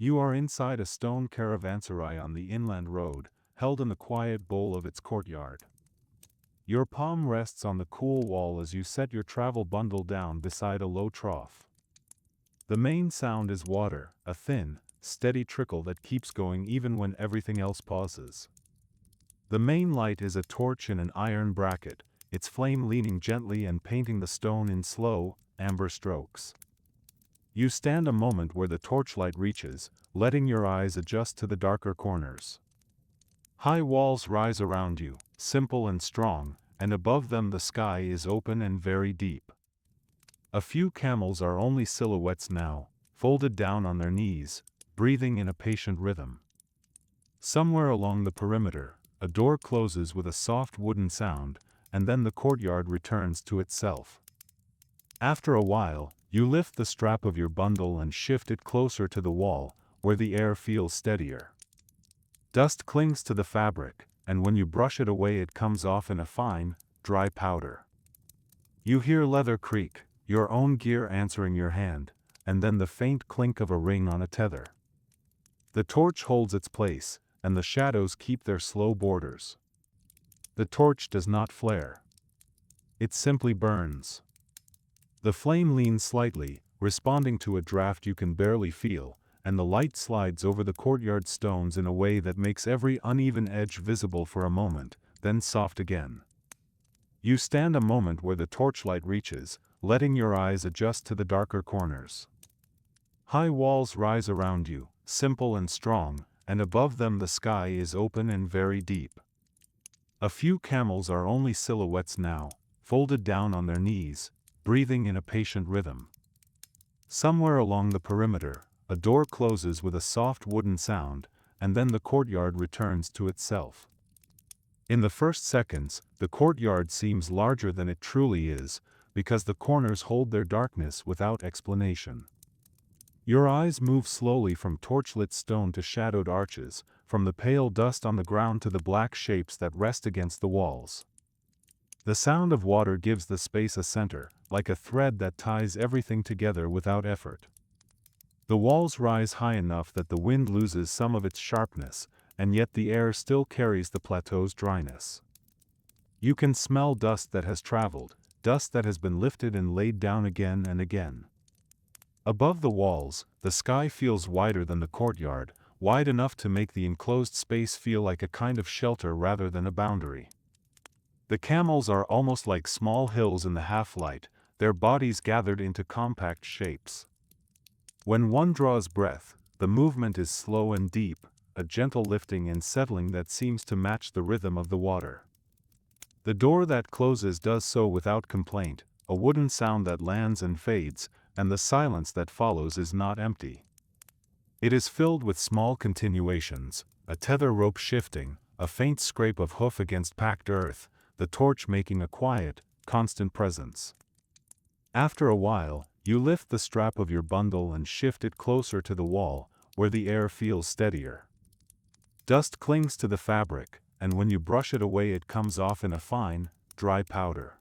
You are inside a stone caravanserai on the inland road, held in the quiet bowl of its courtyard. Your palm rests on the cool wall as you set your travel bundle down beside a low trough. The main sound is water, a thin, steady trickle that keeps going even when everything else pauses. The main light is a torch in an iron bracket, its flame leaning gently and painting the stone in slow, amber strokes. You stand a moment where the torchlight reaches, letting your eyes adjust to the darker corners. High walls rise around you, simple and strong, and above them the sky is open and very deep. A few camels are only silhouettes now, folded down on their knees, breathing in a patient rhythm. Somewhere along the perimeter, a door closes with a soft wooden sound, and then the courtyard returns to itself. After a while, you lift the strap of your bundle and shift it closer to the wall, where the air feels steadier. Dust clings to the fabric, and when you brush it away it comes off in a fine, dry powder. You hear leather creak, your own gear answering your hand, and then the faint clink of a ring on a tether. The torch holds its place, and the shadows keep their slow borders. The torch does not flare. It simply burns. The flame leans slightly, responding to a draft you can barely feel, and the light slides over the courtyard stones in a way that makes every uneven edge visible for a moment, then soft again. You stand a moment where the torchlight reaches, letting your eyes adjust to the darker corners. High walls rise around you, simple and strong, and above them the sky is open and very deep. A few camels are only silhouettes now, folded down on their knees, breathing in a patient rhythm. Somewhere along the perimeter, a door closes with a soft wooden sound, and then the courtyard returns to itself. In the first seconds, the courtyard seems larger than it truly is, because the corners hold their darkness without explanation. Your eyes move slowly from torchlit stone to shadowed arches, from the pale dust on the ground to the black shapes that rest against the walls. The sound of water gives the space a center, like a thread that ties everything together without effort. The walls rise high enough that the wind loses some of its sharpness, and yet the air still carries the plateau's dryness. You can smell dust that has traveled, dust that has been lifted and laid down again and again. Above the walls, the sky feels wider than the courtyard, wide enough to make the enclosed space feel like a kind of shelter rather than a boundary. The camels are almost like small hills in the half-light, their bodies gathered into compact shapes. When one draws breath, the movement is slow and deep, a gentle lifting and settling that seems to match the rhythm of the water. The door that closes does so without complaint, a wooden sound that lands and fades, and the silence that follows is not empty. It is filled with small continuations, a tether rope shifting, a faint scrape of hoof against packed earth, the torch making a quiet, constant presence. After a while, you lift the strap of your bundle and shift it closer to the wall, where the air feels steadier. Dust clings to the fabric, and when you brush it away it comes off in a fine, dry powder.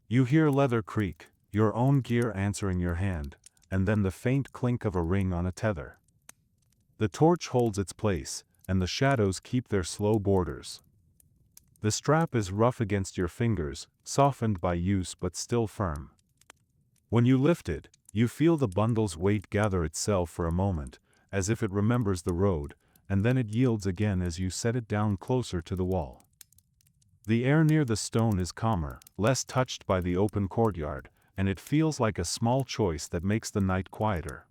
You hear leather creak, your own gear answering your hand, and then the faint clink of a ring on a tether. The torch holds its place, and the shadows keep their slow borders. The strap is rough against your fingers, softened by use but still firm. When you lift it, you feel the bundle's weight gather itself for a moment, as if it remembers the road, and then it yields again as you set it down closer to the wall. The air near the stone is calmer, less touched by the open courtyard, and it feels like a small choice that makes the night quieter.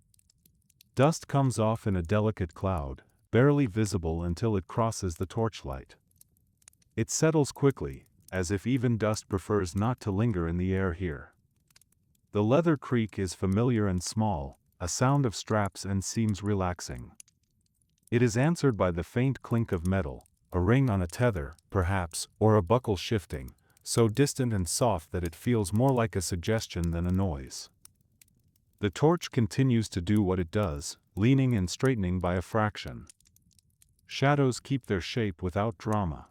Dust comes off in a delicate cloud, barely visible until it crosses the torchlight. It settles quickly, as if even dust prefers not to linger in the air here. The leather creak is familiar and small, a sound of straps and seems relaxing. It is answered by the faint clink of metal, a ring on a tether, perhaps, or a buckle shifting, so distant and soft that it feels more like a suggestion than a noise. The torch continues to do what it does, leaning and straightening by a fraction. Shadows keep their shape without drama.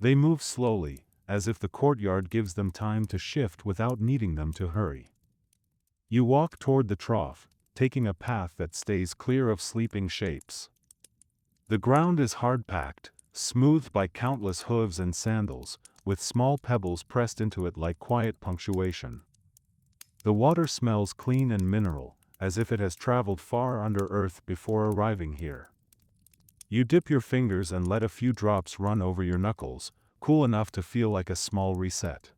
They move slowly, as if the courtyard gives them time to shift without needing them to hurry. You walk toward the trough, taking a path that stays clear of sleeping shapes. The ground is hard-packed, smoothed by countless hooves and sandals, with small pebbles pressed into it like quiet punctuation. The water smells clean and mineral, as if it has traveled far under earth before arriving here. You dip your fingers and let a few drops run over your knuckles, cool enough to feel like a small reset.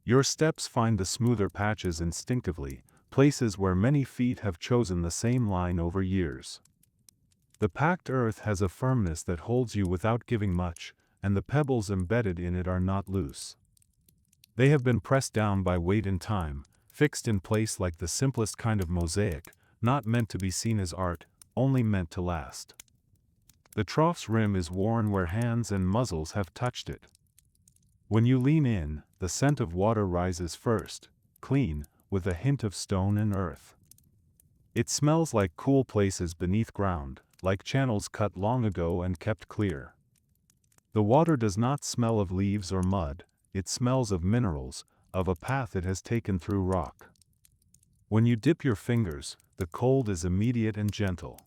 Your steps find the smoother patches instinctively, places where many feet have chosen the same line over years. The packed earth has a firmness that holds you without giving much, and the pebbles embedded in it are not loose. They have been pressed down by weight and time, fixed in place like the simplest kind of mosaic, not meant to be seen as art, only meant to last. The trough's rim is worn where hands and muzzles have touched it. When you lean in, the scent of water rises first, clean, with a hint of stone and earth. It smells like cool places beneath ground, like channels cut long ago and kept clear. The water does not smell of leaves or mud, it smells of minerals, of a path it has taken through rock. When you dip your fingers, the cold is immediate and gentle.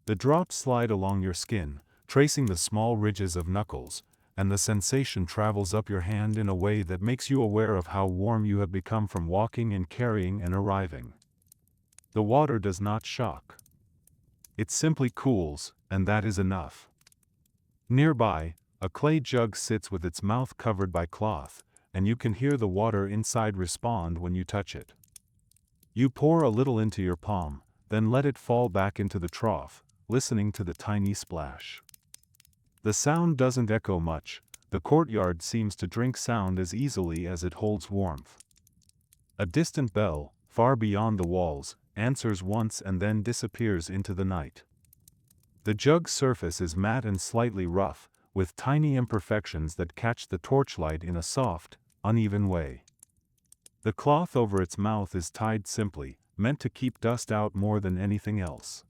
The drops slide along your skin, tracing the small ridges of knuckles, and the sensation travels up your hand in a way that makes you aware of how warm you have become from walking and carrying and arriving. The water does not shock. It simply cools, and that is enough. Nearby, a clay jug sits with its mouth covered by cloth, and you can hear the water inside respond when you touch it. You pour a little into your palm, then let it fall back into the trough, listening to the tiny splash. The sound doesn't echo much, the courtyard seems to drink sound as easily as it holds warmth. A distant bell, far beyond the walls, answers once and then disappears into the night. The jug's surface is matte and slightly rough, with tiny imperfections that catch the torchlight in a soft, uneven way. The cloth over its mouth is tied simply, meant to keep dust out more than anything else.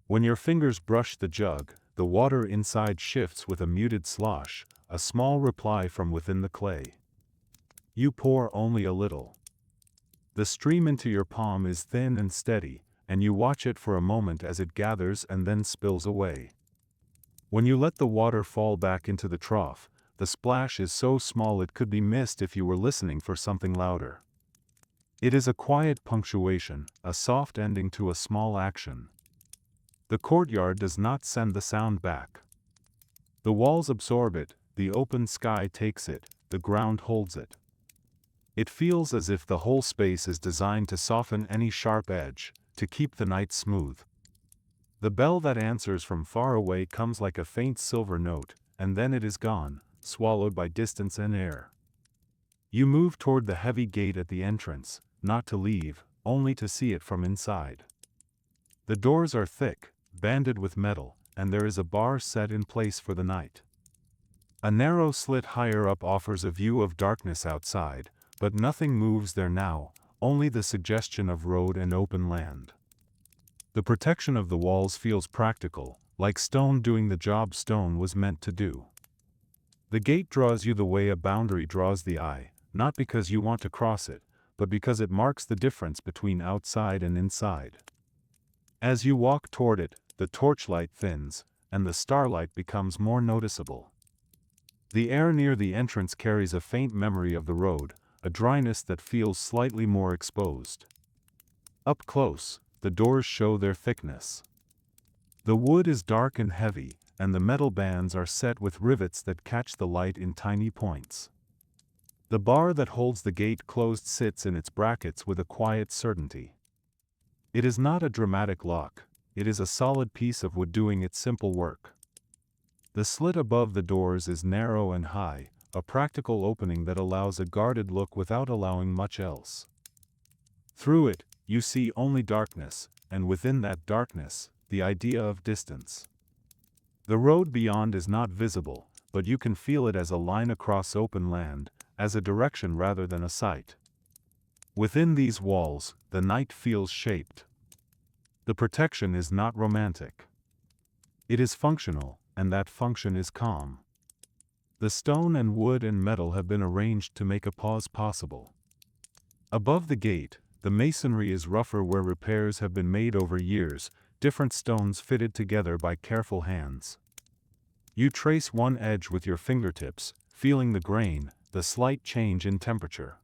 When your fingers brush the jug, the water inside shifts with a muted slosh, a small reply from within the clay. You pour only a little. The stream into your palm is thin and steady, and you watch it for a moment as it gathers and then spills away. When you let the water fall back into the trough, the splash is so small it could be missed if you were listening for something louder. It is a quiet punctuation, a soft ending to a small action. The courtyard does not send the sound back. The walls absorb it, the open sky takes it, the ground holds it. It feels as if the whole space is designed to soften any sharp edge, to keep the night smooth. The bell that answers from far away comes like a faint silver note, and then it is gone, swallowed by distance and air. You move toward the heavy gate at the entrance, not to leave, only to see it from inside. The doors are thick, banded with metal, and there is a bar set in place for the night. A narrow slit higher up offers a view of darkness outside, but nothing moves there now, only the suggestion of road and open land. The protection of the walls feels practical, like stone doing the job stone was meant to do. The gate draws you the way a boundary draws the eye, not because you want to cross it, but because it marks the difference between outside and inside. As you walk toward it, the torchlight thins, and the starlight becomes more noticeable. The air near the entrance carries a faint memory of the road, a dryness that feels slightly more exposed. Up close, the doors show their thickness. The wood is dark and heavy, and the metal bands are set with rivets that catch the light in tiny points. The bar that holds the gate closed sits in its brackets with a quiet certainty. It is not a dramatic lock, it is a solid piece of wood doing its simple work. The slit above the doors is narrow and high, a practical opening that allows a guarded look without allowing much else. Through it, you see only darkness, and within that darkness, the idea of distance. The road beyond is not visible, but you can feel it as a line across open land, as a direction rather than a sight. Within these walls, the night feels shaped. The protection is not romantic. It is functional, and that function is calm. The stone and wood and metal have been arranged to make a pause possible. Above the gate, The masonry is rougher where repairs have been made over years, different stones fitted together by careful hands. You trace one edge with your fingertips, feeling the grain, the slight change in temperature.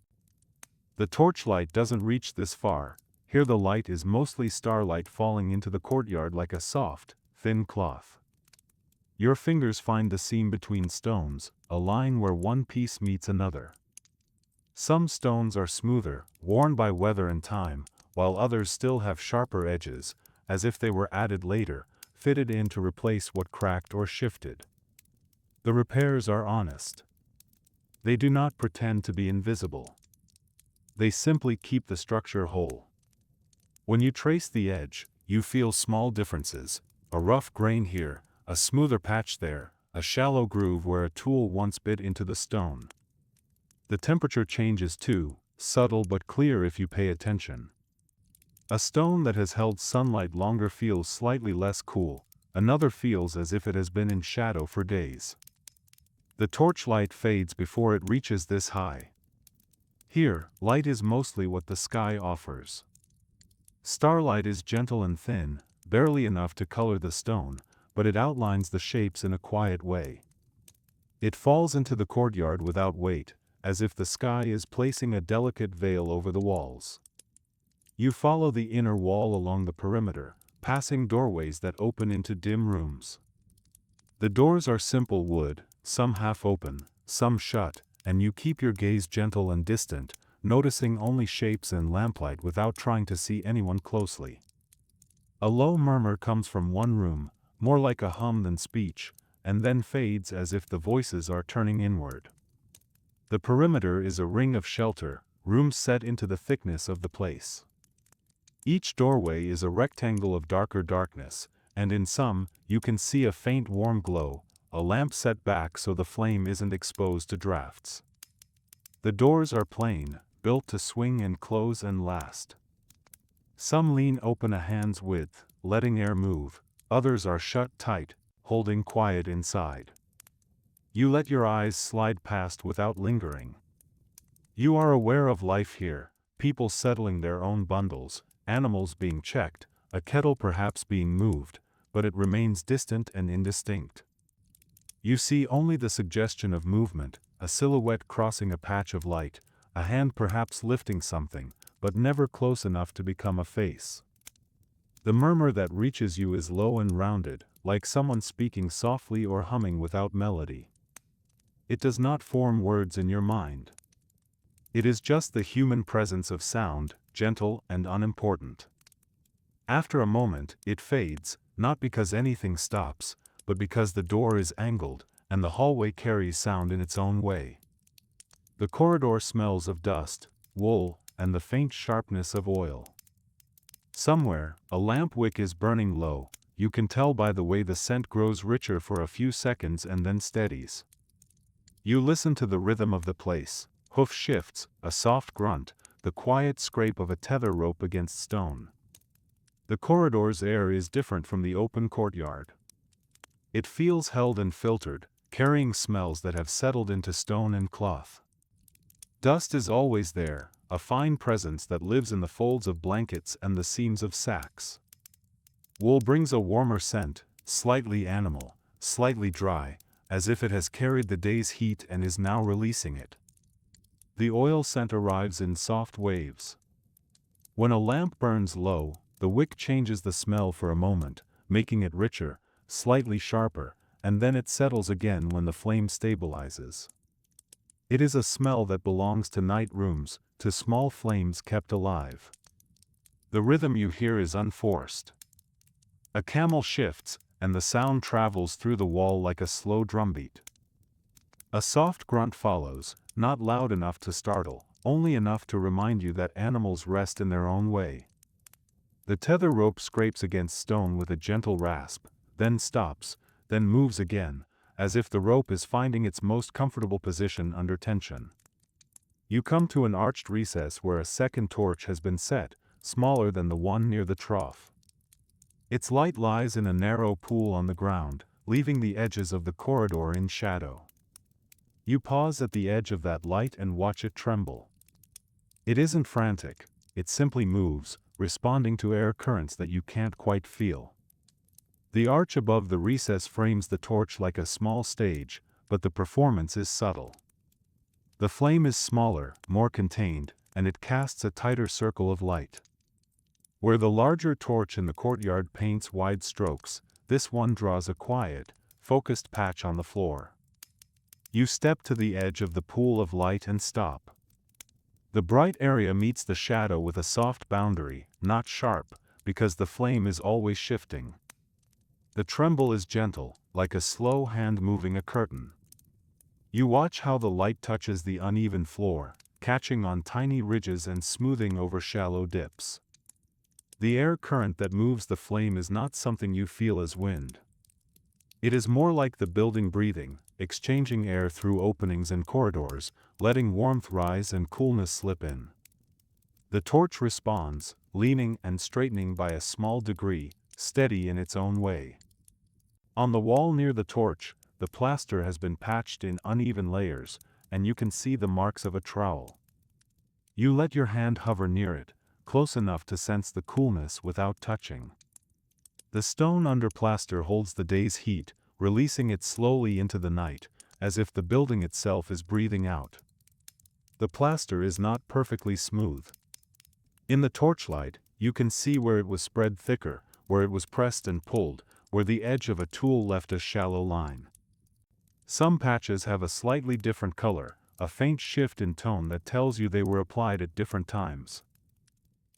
The torchlight doesn't reach this far. Here the light is mostly starlight falling into the courtyard like a soft, thin cloth. Your fingers find the seam between stones, a line where one piece meets another. Some stones are smoother, worn by weather and time, while others still have sharper edges, as if they were added later, fitted in to replace what cracked or shifted. The repairs are honest. They do not pretend to be invisible. They simply keep the structure whole. When you trace the edge, you feel small differences, a rough grain here, a smoother patch there, a shallow groove where a tool once bit into the stone. The temperature changes too, subtle but clear if you pay attention. A stone that has held sunlight longer feels slightly less cool, another feels as if it has been in shadow for days. The torchlight fades before it reaches this high. Here, light is mostly what the sky offers. Starlight is gentle and thin, barely enough to color the stone, but it outlines the shapes in a quiet way. It falls into the courtyard without weight, as if the sky is placing a delicate veil over the walls. You follow the inner wall along the perimeter, passing doorways that open into dim rooms. The doors are simple wood, some half open, some shut, and you keep your gaze gentle and distant, noticing only shapes in lamplight without trying to see anyone closely. A low murmur comes from one room, more like a hum than speech, and then fades as if the voices are turning inward. The perimeter is a ring of shelter, rooms set into the thickness of the place. Each doorway is a rectangle of darker darkness, and in some, you can see a faint warm glow, a lamp set back so the flame isn't exposed to drafts. The doors are plain, built to swing and close and last. Some lean open a hand's width, letting air move, others are shut tight, holding quiet inside. You let your eyes slide past without lingering. You are aware of life here, people settling their own bundles, animals being checked, a kettle perhaps being moved, but it remains distant and indistinct. You see only the suggestion of movement, a silhouette crossing a patch of light, a hand perhaps lifting something, but never close enough to become a face. The murmur that reaches you is low and rounded, like someone speaking softly or humming without melody. It does not form words in your mind. It is just the human presence of sound, gentle and unimportant. After a moment, it fades, not because anything stops, but because the door is angled, and the hallway carries sound in its own way. The corridor smells of dust, wool, and the faint sharpness of oil. Somewhere, a lamp wick is burning low, you can tell by the way the scent grows richer for a few seconds and then steadies. You listen to the rhythm of the place, hoof shifts, a soft grunt, the quiet scrape of a tether rope against stone. The corridor's air is different from the open courtyard. It feels held and filtered, carrying smells that have settled into stone and cloth. Dust is always there, a fine presence that lives in the folds of blankets and the seams of sacks. Wool brings a warmer scent, slightly animal, slightly dry, as if it has carried the day's heat and is now releasing it. The oil scent arrives in soft waves. When a lamp burns low, the wick changes the smell for a moment, making it richer, slightly sharper, and then it settles again when the flame stabilizes. It is a smell that belongs to night rooms, to small flames kept alive. The rhythm you hear is unforced. A camel shifts, and the sound travels through the wall like a slow drumbeat. A soft grunt follows, not loud enough to startle, only enough to remind you that animals rest in their own way. The tether rope scrapes against stone with a gentle rasp, then stops, then moves again, as if the rope is finding its most comfortable position under tension. You come to an arched recess where a second torch has been set, smaller than the one near the trough. Its light lies in a narrow pool on the ground, leaving the edges of the corridor in shadow. You pause at the edge of that light and watch it tremble. It isn't frantic, it simply moves, responding to air currents that you can't quite feel. The arch above the recess frames the torch like a small stage, but the performance is subtle. The flame is smaller, more contained, and it casts a tighter circle of light. Where the larger torch in the courtyard paints wide strokes, this one draws a quiet, focused patch on the floor. You step to the edge of the pool of light and stop. The bright area meets the shadow with a soft boundary, not sharp, because the flame is always shifting. The tremble is gentle, like a slow hand moving a curtain. You watch how the light touches the uneven floor, catching on tiny ridges and smoothing over shallow dips. The air current that moves the flame is not something you feel as wind. It is more like the building breathing, exchanging air through openings and corridors, letting warmth rise and coolness slip in. The torch responds, leaning and straightening by a small degree, steady in its own way. On the wall near the torch, the plaster has been patched in uneven layers, and you can see the marks of a trowel. You let your hand hover near it, close enough to sense the coolness without touching. The stone under plaster holds the day's heat, releasing it slowly into the night, as if the building itself is breathing out. The plaster is not perfectly smooth. In the torchlight, you can see where it was spread thicker, where it was pressed and pulled, where the edge of a tool left a shallow line. Some patches have a slightly different color, a faint shift in tone that tells you they were applied at different times.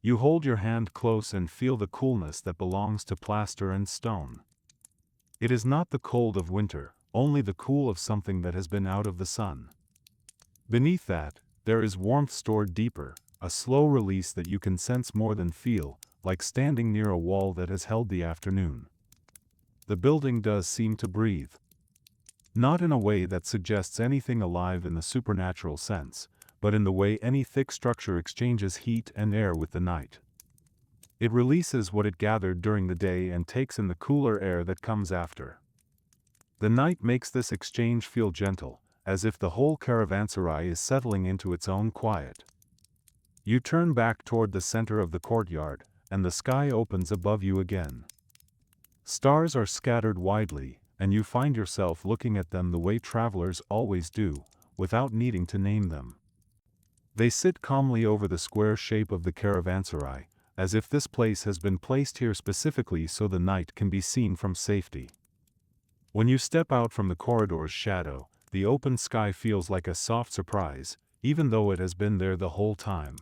You hold your hand close and feel the coolness that belongs to plaster and stone. It is not the cold of winter, only the cool of something that has been out of the sun. Beneath that, there is warmth stored deeper, a slow release that you can sense more than feel, like standing near a wall that has held the afternoon. The building does seem to breathe. Not in a way that suggests anything alive in the supernatural sense, but in the way any thick structure exchanges heat and air with the night. It releases what it gathered during the day and takes in the cooler air that comes after. The night makes this exchange feel gentle, as if the whole caravanserai is settling into its own quiet. You turn back toward the center of the courtyard, and the sky opens above you again. Stars are scattered widely, and you find yourself looking at them the way travelers always do, without needing to name them. They sit calmly over the square shape of the caravanserai, as if this place has been placed here specifically so the night can be seen from safety. When you step out from the corridor's shadow, the open sky feels like a soft surprise, even though it has been there the whole time.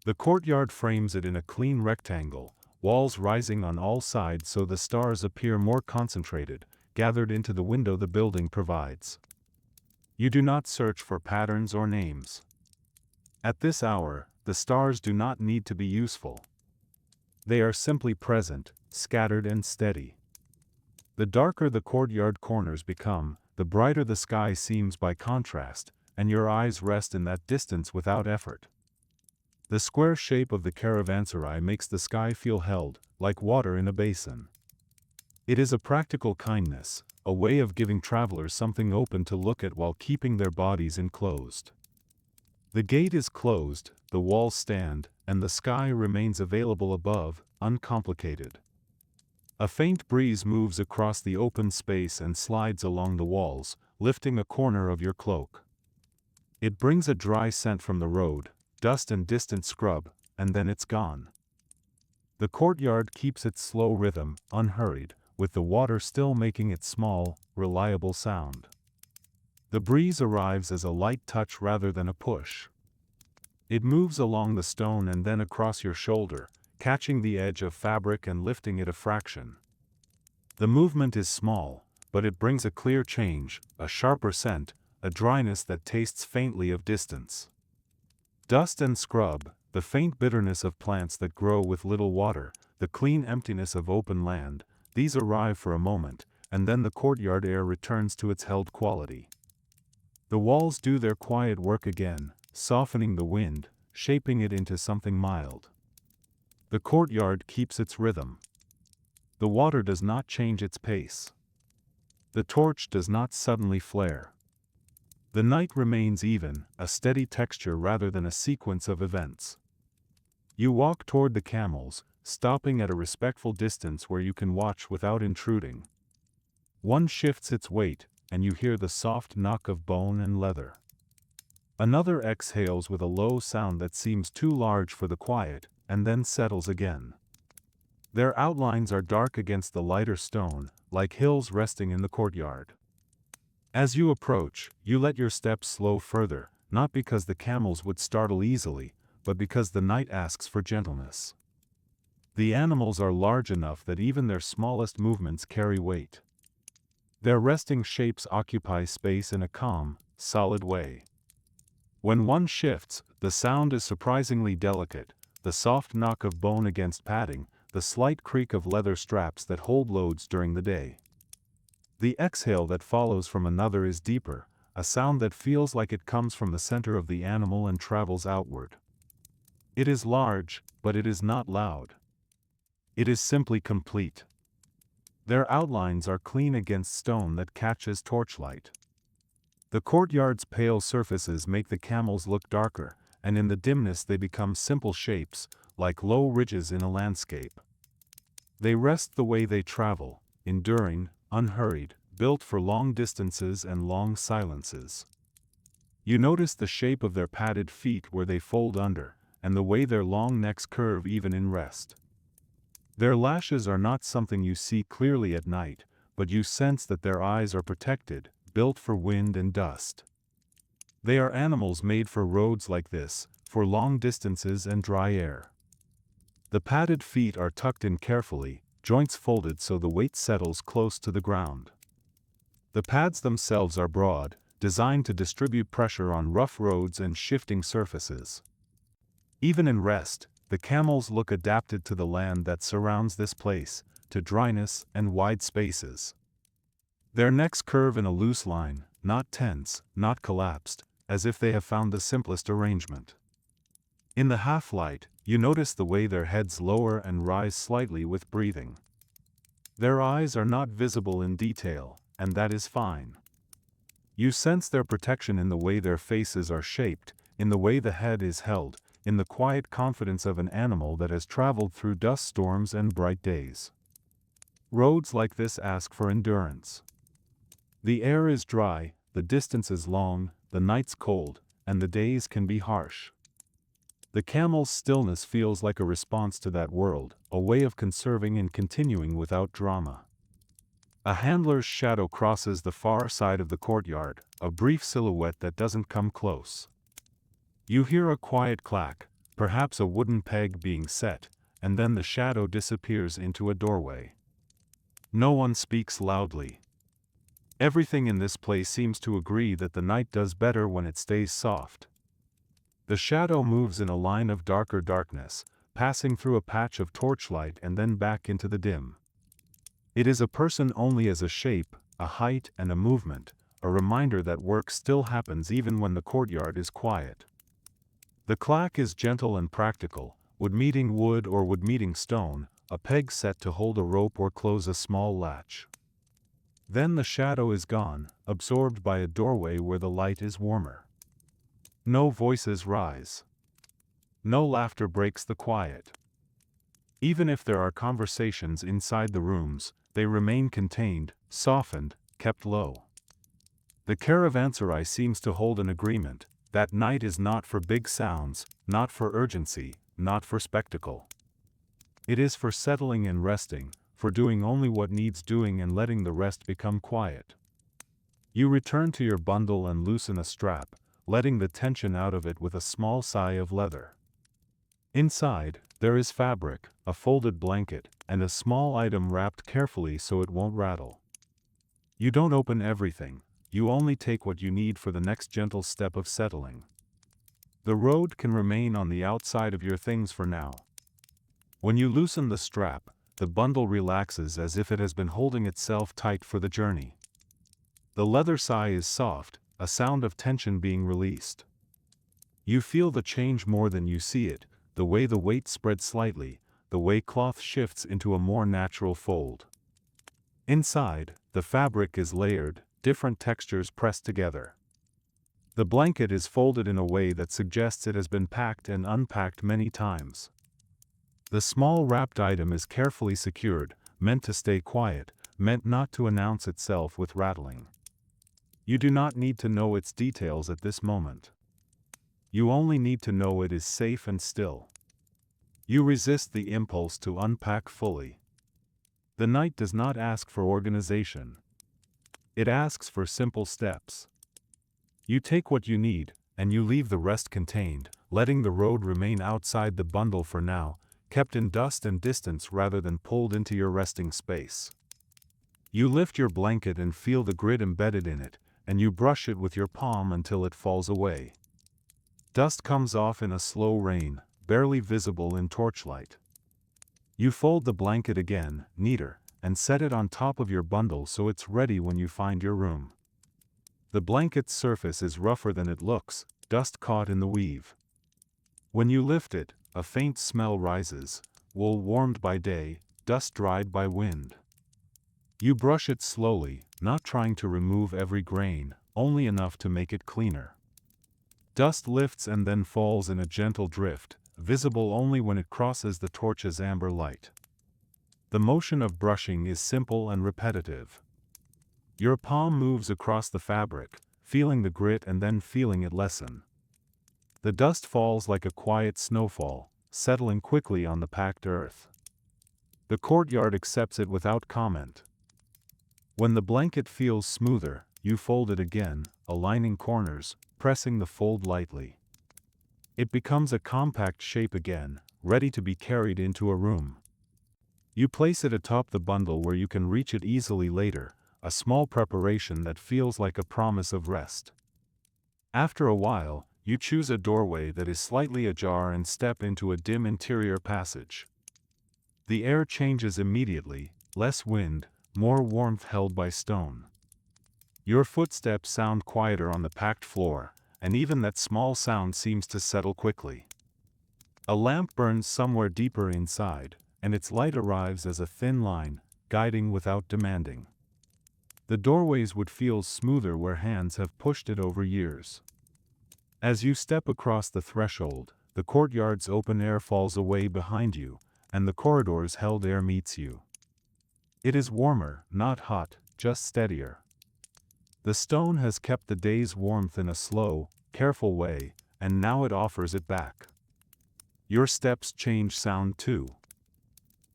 The courtyard frames it in a clean rectangle, walls rising on all sides so the stars appear more concentrated, gathered into the window the building provides. You do not search for patterns or names. At this hour, the stars do not need to be useful. They are simply present, scattered and steady. The darker the courtyard corners become, the brighter the sky seems by contrast, and your eyes rest in that distance without effort. The square shape of the caravanserai makes the sky feel held, like water in a basin. It is a practical kindness, a way of giving travelers something open to look at while keeping their bodies enclosed. The gate is closed, the walls stand, and the sky remains available above, uncomplicated. A faint breeze moves across the open space and slides along the walls, lifting a corner of your cloak. It brings a dry scent from the road, dust and distant scrub, and then it's gone. The courtyard keeps its slow rhythm, unhurried, with the water still making its small, reliable sound. The breeze arrives as a light touch rather than a push. It moves along the stone and then across your shoulder, catching the edge of fabric and lifting it a fraction. The movement is small, but it brings a clear change, a sharper scent, a dryness that tastes faintly of distance. Dust and scrub, the faint bitterness of plants that grow with little water, the clean emptiness of open land, these arrive for a moment, and then the courtyard air returns to its held quality. The walls do their quiet work again, softening the wind, shaping it into something mild. The courtyard keeps its rhythm. The water does not change its pace. The torch does not suddenly flare. The night remains even, a steady texture rather than a sequence of events. You walk toward the camels, stopping at a respectful distance where you can watch without intruding. One shifts its weight, and you hear the soft knock of bone and leather. Another exhales with a low sound that seems too large for the quiet, and then settles again. Their outlines are dark against the lighter stone, like hills resting in the courtyard. As you approach, you let your steps slow further, not because the camels would startle easily, but because the night asks for gentleness. The animals are large enough that even their smallest movements carry weight. Their resting shapes occupy space in a calm, solid way. When one shifts, the sound is surprisingly delicate, the soft knock of bone against padding, the slight creak of leather straps that hold loads during the day. The exhale that follows from another is deeper, a sound that feels like it comes from the center of the animal and travels outward. It is large, but it is not loud. It is simply complete. Their outlines are clean against stone that catches torchlight. The courtyard's pale surfaces make the camels look darker, and in the dimness they become simple shapes, like low ridges in a landscape. They rest the way they travel, enduring, unhurried, built for long distances and long silences. You notice the shape of their padded feet where they fold under, and the way their long necks curve even in rest. Their lashes are not something you see clearly at night, but you sense that their eyes are protected, built for wind and dust. They are animals made for roads like this, for long distances and dry air. The padded feet are tucked in carefully, joints folded so the weight settles close to the ground. The pads themselves are broad, designed to distribute pressure on rough roads and shifting surfaces. Even in rest, the camels look adapted to the land that surrounds this place, to dryness and wide spaces. Their necks curve in a loose line, not tense, not collapsed, as if they have found the simplest arrangement. In the half-light, you notice the way their heads lower and rise slightly with breathing. Their eyes are not visible in detail, and that is fine. You sense their protection in the way their faces are shaped, in the way the head is held, in the quiet confidence of an animal that has traveled through dust storms and bright days. Roads like this ask for endurance. The air is dry, the distance is long, the nights cold, and the days can be harsh. The camel's stillness feels like a response to that world, a way of conserving and continuing without drama. A handler's shadow crosses the far side of the courtyard, a brief silhouette that doesn't come close. You hear a quiet clack, perhaps a wooden peg being set, and then the shadow disappears into a doorway. No one speaks loudly. Everything in this place seems to agree that the night does better when it stays soft. The shadow moves in a line of darker darkness, passing through a patch of torchlight and then back into the dim. It is a person only as a shape, a height and a movement, a reminder that work still happens even when the courtyard is quiet. The clack is gentle and practical, wood meeting wood or wood meeting stone, a peg set to hold a rope or close a small latch. Then the shadow is gone, absorbed by a doorway where the light is warmer. No voices rise. No laughter breaks the quiet. Even if there are conversations inside the rooms, they remain contained, softened, kept low. The Caravanserai seems to hold an agreement. That night is not for big sounds, not for urgency, not for spectacle. It is for settling and resting, for doing only what needs doing and letting the rest become quiet. You return to your bundle and loosen a strap, letting the tension out of it with a small sigh of leather. Inside, there is fabric, a folded blanket, and a small item wrapped carefully so it won't rattle. You don't open everything, you only take what you need for the next gentle step of settling. The road can remain on the outside of your things for now. When you loosen the strap, the bundle relaxes as if it has been holding itself tight for the journey. The leather sigh is soft, a sound of tension being released. You feel the change more than you see it, the way the weight spreads slightly, the way cloth shifts into a more natural fold. Inside, the fabric is layered, different textures pressed together. The blanket is folded in a way that suggests it has been packed and unpacked many times. The small wrapped item is carefully secured, meant to stay quiet, meant not to announce itself with rattling. You do not need to know its details at this moment. You only need to know it is safe and still. You resist the impulse to unpack fully. The night does not ask for organization. It asks for simple steps. You take what you need, and you leave the rest contained, letting the road remain outside the bundle for now, kept in dust and distance rather than pulled into your resting space. You lift your blanket and feel the grit embedded in it, and you brush it with your palm until it falls away. Dust comes off in a slow rain, barely visible in torchlight. You fold the blanket again, neater, and set it on top of your bundle so it's ready when you find your room. The blanket's surface is rougher than it looks, dust caught in the weave. When you lift it, a faint smell rises, wool warmed by day, dust dried by wind. You brush it slowly, not trying to remove every grain, only enough to make it cleaner. Dust lifts and then falls in a gentle drift, visible only when it crosses the torch's amber light. The motion of brushing is simple and repetitive. Your palm moves across the fabric, feeling the grit and then feeling it lessen. The dust falls like a quiet snowfall, settling quickly on the packed earth. The courtyard accepts it without comment. When the blanket feels smoother, you fold it again, aligning corners, pressing the fold lightly. It becomes a compact shape again, ready to be carried into a room. You place it atop the bundle where you can reach it easily later, a small preparation that feels like a promise of rest. After a while, you choose a doorway that is slightly ajar and step into a dim interior passage. The air changes immediately, less wind, more warmth held by stone. Your footsteps sound quieter on the packed floor, and even that small sound seems to settle quickly. A lamp burns somewhere deeper inside, and its light arrives as a thin line, guiding without demanding. The doorways would feel smoother where hands have pushed it over years. As you step across the threshold, the courtyard's open air falls away behind you, and the corridor's held air meets you. It is warmer, not hot, just steadier. The stone has kept the day's warmth in a slow, careful way, and now it offers it back. Your steps change sound too.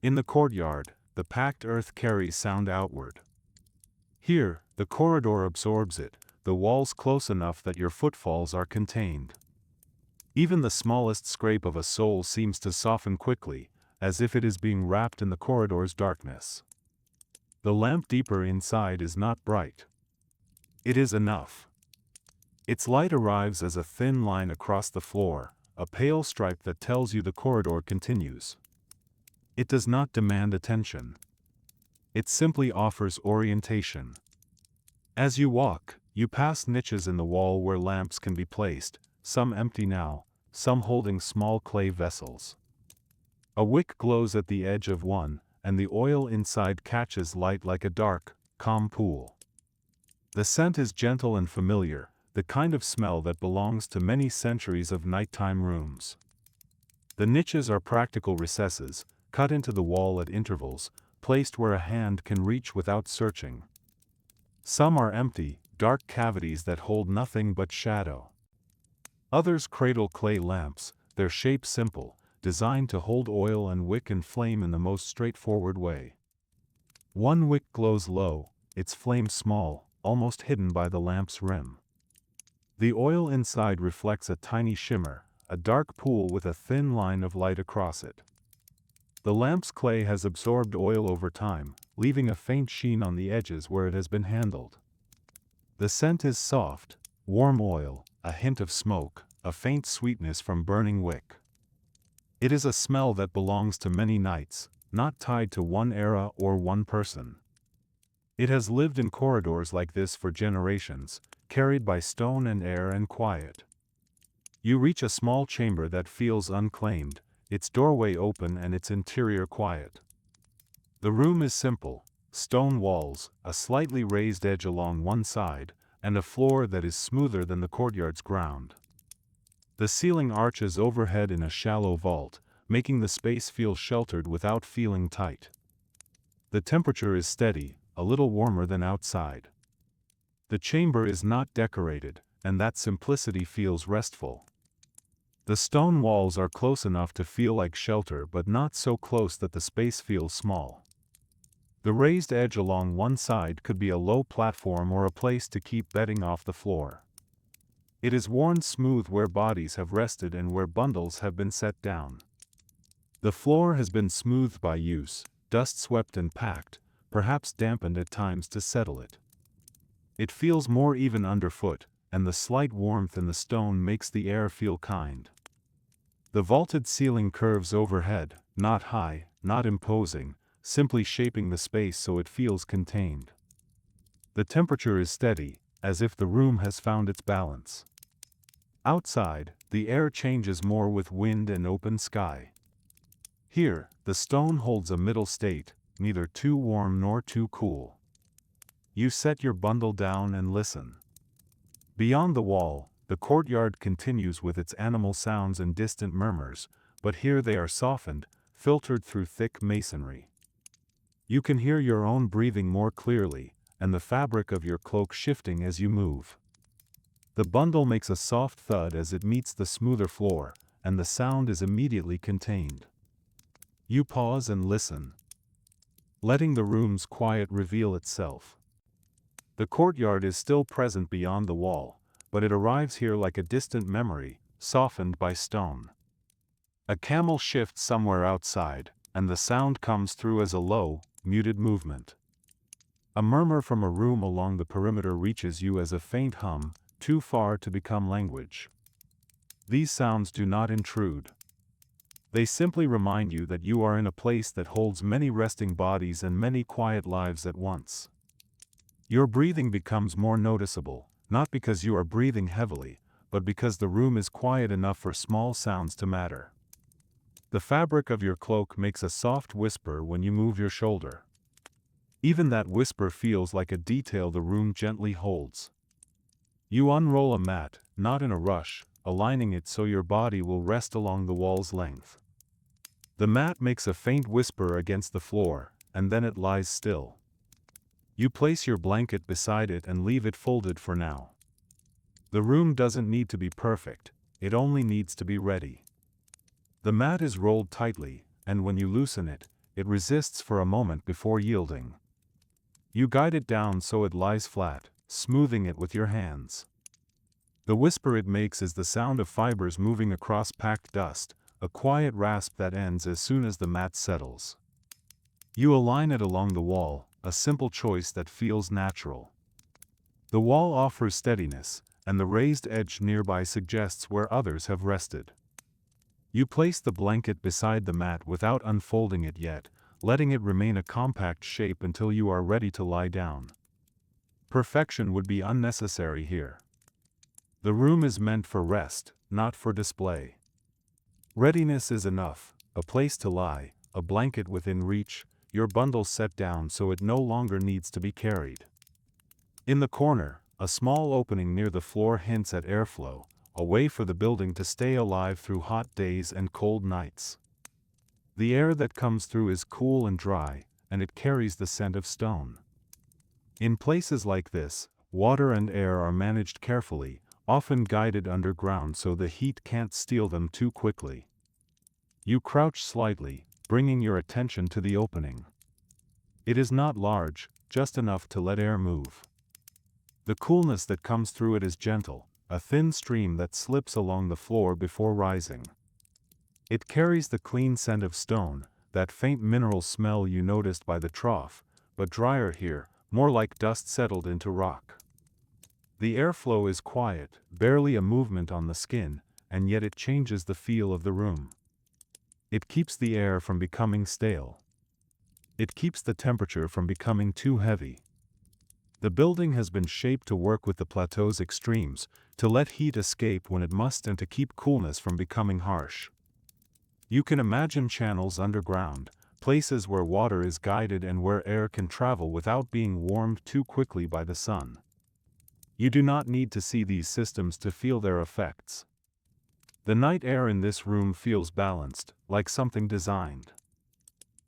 In the courtyard, the packed earth carries sound outward. Here, the corridor absorbs it, the walls close enough that your footfalls are contained. Even the smallest scrape of a sole seems to soften quickly, as if it is being wrapped in the corridor's darkness. The lamp deeper inside is not bright. It is enough. Its light arrives as a thin line across the floor, a pale stripe that tells you the corridor continues. It does not demand attention. It simply offers orientation. As you walk, you pass niches in the wall where lamps can be placed, some empty now, some holding small clay vessels. A wick glows at the edge of one, and the oil inside catches light like a dark, calm pool. The scent is gentle and familiar, the kind of smell that belongs to many centuries of nighttime rooms. The niches are practical recesses, cut into the wall at intervals, placed where a hand can reach without searching. Some are empty, dark cavities that hold nothing but shadow. Others cradle clay lamps, their shape simple, designed to hold oil and wick and flame in the most straightforward way. One wick glows low, its flame small, almost hidden by the lamp's rim. The oil inside reflects a tiny shimmer, a dark pool with a thin line of light across it. The lamp's clay has absorbed oil over time, leaving a faint sheen on the edges where it has been handled. The scent is soft, warm oil, a hint of smoke, a faint sweetness from burning wick. It is a smell that belongs to many nights, not tied to one era or one person. It has lived in corridors like this for generations, carried by stone and air and quiet. You reach a small chamber that feels unclaimed, its doorway open and its interior quiet. The room is simple, stone walls, a slightly raised edge along one side, and a floor that is smoother than the courtyard's ground. The ceiling arches overhead in a shallow vault, making the space feel sheltered without feeling tight. The temperature is steady, a little warmer than outside. The chamber is not decorated, and that simplicity feels restful. The stone walls are close enough to feel like shelter but not so close that the space feels small. The raised edge along one side could be a low platform or a place to keep bedding off the floor. It is worn smooth where bodies have rested and where bundles have been set down. The floor has been smoothed by use, dust swept and packed, perhaps dampened at times to settle it. It feels more even underfoot, and the slight warmth in the stone makes the air feel kind. The vaulted ceiling curves overhead, not high, not imposing, simply shaping the space so it feels contained. The temperature is steady, as if the room has found its balance. Outside, the air changes more with wind and open sky. Here, the stone holds a middle state, neither too warm nor too cool. You set your bundle down and listen. Beyond the wall, the courtyard continues with its animal sounds and distant murmurs, but here they are softened, filtered through thick masonry. You can hear your own breathing more clearly, and the fabric of your cloak shifting as you move. The bundle makes a soft thud as it meets the smoother floor, and the sound is immediately contained. You pause and listen, letting the room's quiet reveal itself. The courtyard is still present beyond the wall, but it arrives here like a distant memory, softened by stone. A camel shifts somewhere outside, and the sound comes through as a low, muted movement. A murmur from a room along the perimeter reaches you as a faint hum, too far to become language. These sounds do not intrude. They simply remind you that you are in a place that holds many resting bodies and many quiet lives at once. Your breathing becomes more noticeable, not because you are breathing heavily, but because the room is quiet enough for small sounds to matter. The fabric of your cloak makes a soft whisper when you move your shoulder. Even that whisper feels like a detail the room gently holds. You unroll a mat, not in a rush, aligning it so your body will rest along the wall's length. The mat makes a faint whisper against the floor, and then it lies still. You place your blanket beside it and leave it folded for now. The room doesn't need to be perfect, it only needs to be ready. The mat is rolled tightly, and when you loosen it, it resists for a moment before yielding. You guide it down so it lies flat, smoothing it with your hands. The whisper it makes is the sound of fibers moving across packed dust, a quiet rasp that ends as soon as the mat settles. You align it along the wall, a simple choice that feels natural. The wall offers steadiness, and the raised edge nearby suggests where others have rested. You place the blanket beside the mat without unfolding it yet, letting it remain a compact shape until you are ready to lie down. Perfection would be unnecessary here. The room is meant for rest, not for display. Readiness is enough, a place to lie, a blanket within reach, your bundle set down so it no longer needs to be carried. In the corner, a small opening near the floor hints at airflow, a way for the building to stay alive through hot days and cold nights. The air that comes through is cool and dry, and it carries the scent of stone. In places like this, water and air are managed carefully, often guided underground so the heat can't steal them too quickly. You crouch slightly, bringing your attention to the opening. It is not large, just enough to let air move. The coolness that comes through it is gentle, a thin stream that slips along the floor before rising. It carries the clean scent of stone, that faint mineral smell you noticed by the trough, but drier here, more like dust settled into rock. The airflow is quiet, barely a movement on the skin, and yet it changes the feel of the room. It keeps the air from becoming stale. It keeps the temperature from becoming too heavy. The building has been shaped to work with the plateau's extremes, to let heat escape when it must and to keep coolness from becoming harsh. You can imagine channels underground, places where water is guided and where air can travel without being warmed too quickly by the sun. You do not need to see these systems to feel their effects. The night air in this room feels balanced, like something designed.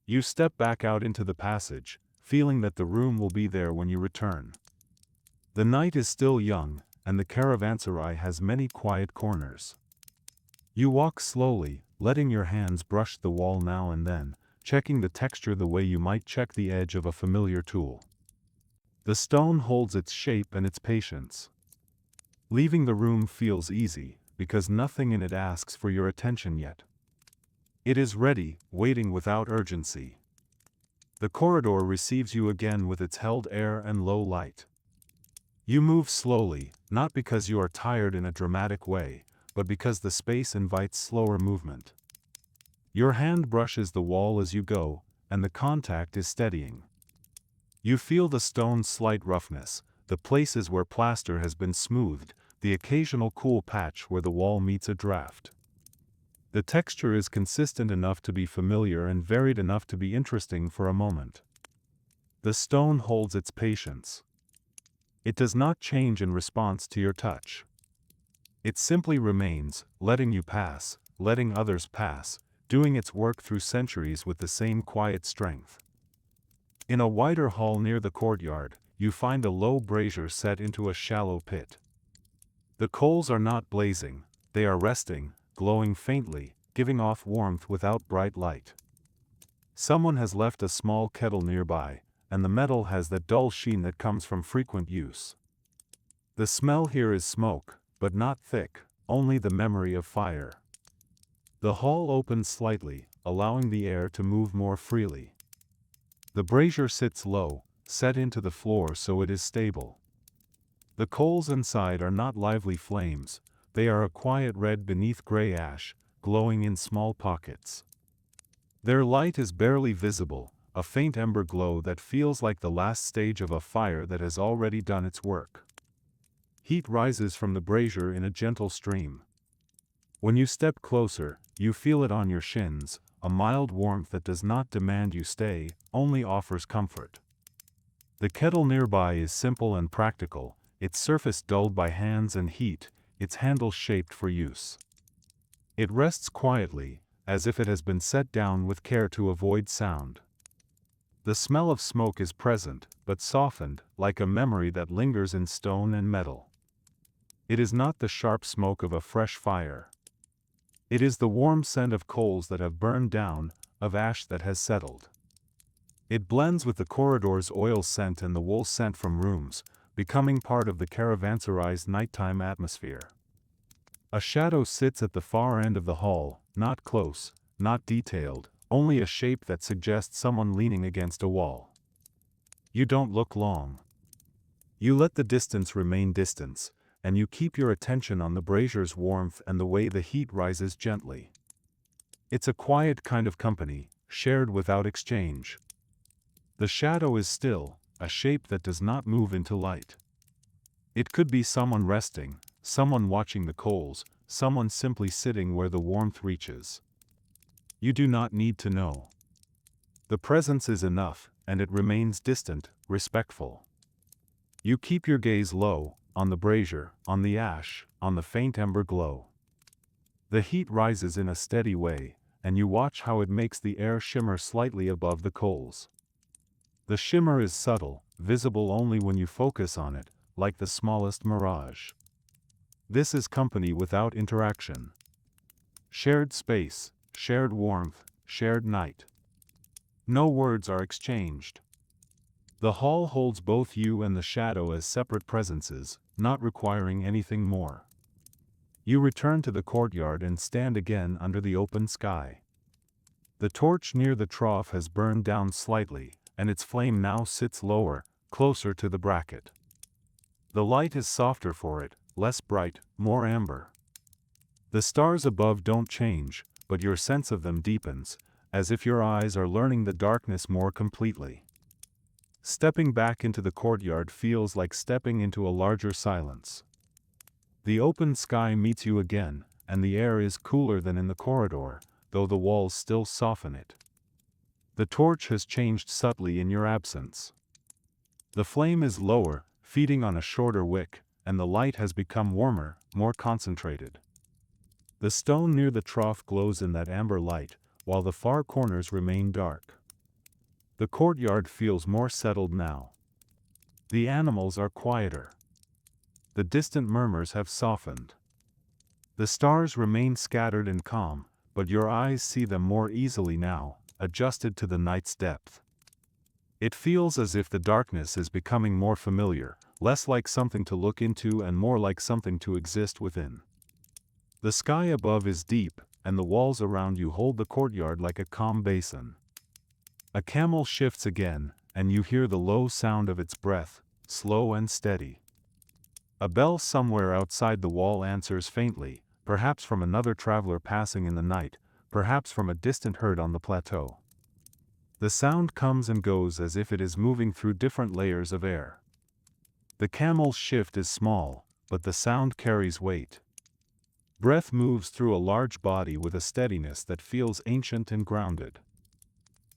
You step back out into the passage, feeling that the room will be there when you return. The night is still young, and the caravanserai has many quiet corners. You walk slowly, letting your hands brush the wall now and then, checking the texture the way you might check the edge of a familiar tool. The stone holds its shape and its patience. Leaving the room feels easy, because nothing in it asks for your attention yet. It is ready, waiting without urgency. The corridor receives you again with its held air and low light. You move slowly, not because you are tired in a dramatic way, but because the space invites slower movement. Your hand brushes the wall as you go, and the contact is steadying. You feel the stone's slight roughness, the places where plaster has been smoothed, the occasional cool patch where the wall meets a draft. The texture is consistent enough to be familiar and varied enough to be interesting for a moment. The stone holds its patience. It does not change in response to your touch. It simply remains, letting you pass, letting others pass, doing its work through centuries with the same quiet strength. In a wider hall near the courtyard, you find a low brazier set into a shallow pit. The coals are not blazing, they are resting, glowing faintly, giving off warmth without bright light. Someone has left a small kettle nearby, and the metal has that dull sheen that comes from frequent use. The smell here is smoke, but not thick, only the memory of fire. The hall opens slightly, allowing the air to move more freely. The brazier sits low, set into the floor so it is stable. The coals inside are not lively flames, they are a quiet red beneath gray ash, glowing in small pockets. Their light is barely visible, a faint ember glow that feels like the last stage of a fire that has already done its work. Heat rises from the brazier in a gentle stream. When you step closer, you feel it on your shins, a mild warmth that does not demand you stay, only offers comfort. The kettle nearby is simple and practical, its surface dulled by hands and heat, its handle shaped for use. It rests quietly, as if it has been set down with care to avoid sound. The smell of smoke is present, but softened, like a memory that lingers in stone and metal. It is not the sharp smoke of a fresh fire. It is the warm scent of coals that have burned down, of ash that has settled. It blends with the corridor's oil scent and the wool scent from rooms, becoming part of the caravanserai's nighttime atmosphere. A shadow sits at the far end of the hall, not close, not detailed, only a shape that suggests someone leaning against a wall. You don't look long. You let the distance remain distance, and you keep your attention on the brazier's warmth and the way the heat rises gently. It's a quiet kind of company, shared without exchange. The shadow is still, a shape that does not move into light. It could be someone resting, someone watching the coals, someone simply sitting where the warmth reaches. You do not need to know. The presence is enough, and it remains distant, respectful. You keep your gaze low, on the brazier, on the ash, on the faint ember glow. The heat rises in a steady way, and you watch how it makes the air shimmer slightly above the coals. The shimmer is subtle, visible only when you focus on it, like the smallest mirage. This is company without interaction. Shared space, shared warmth, shared night. No words are exchanged. The hall holds both you and the shadow as separate presences, not requiring anything more. You return to the courtyard and stand again under the open sky. The torch near the trough has burned down slightly, and its flame now sits lower, closer to the bracket. The light is softer for it, less bright, more amber. The stars above don't change, but your sense of them deepens, as if your eyes are learning the darkness more completely. Stepping back into the courtyard feels like stepping into a larger silence. The open sky meets you again, and the air is cooler than in the corridor, though the walls still soften it. The torch has changed subtly in your absence. The flame is lower, feeding on a shorter wick, and the light has become warmer, more concentrated. The stone near the trough glows in that amber light, while the far corners remain dark. The courtyard feels more settled now. The animals are quieter. The distant murmurs have softened. The stars remain scattered and calm, but your eyes see them more easily now, adjusted to the night's depth. It feels as if the darkness is becoming more familiar, less like something to look into and more like something to exist within. The sky above is deep, and the walls around you hold the courtyard like a calm basin. A camel shifts again, and you hear the low sound of its breath, slow and steady. A bell somewhere outside the wall answers faintly, perhaps from another traveler passing in the night, perhaps from a distant herd on the plateau. The sound comes and goes as if it is moving through different layers of air. The camel's shift is small, but the sound carries weight. Breath moves through a large body with a steadiness that feels ancient and grounded.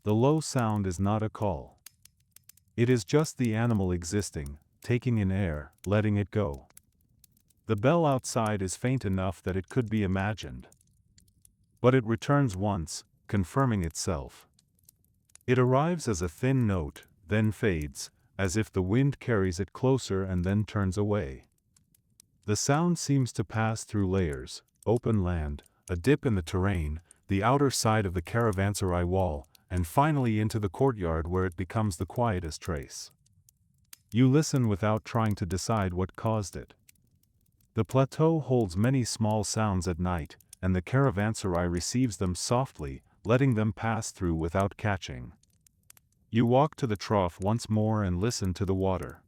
The low sound is not a call. It is just the animal existing, taking in air, letting it go. The bell outside is faint enough that it could be imagined. But it returns once, confirming itself. It arrives as a thin note, then fades, as if the wind carries it closer and then turns away. The sound seems to pass through layers: open land, a dip in the terrain, the outer side of the caravanserai wall, and finally into the courtyard where it becomes the quietest trace. You listen without trying to decide what caused it. The plateau holds many small sounds at night, and the caravanserai receives them softly, letting them pass through without catching. You walk to the trough once more and listen to the water.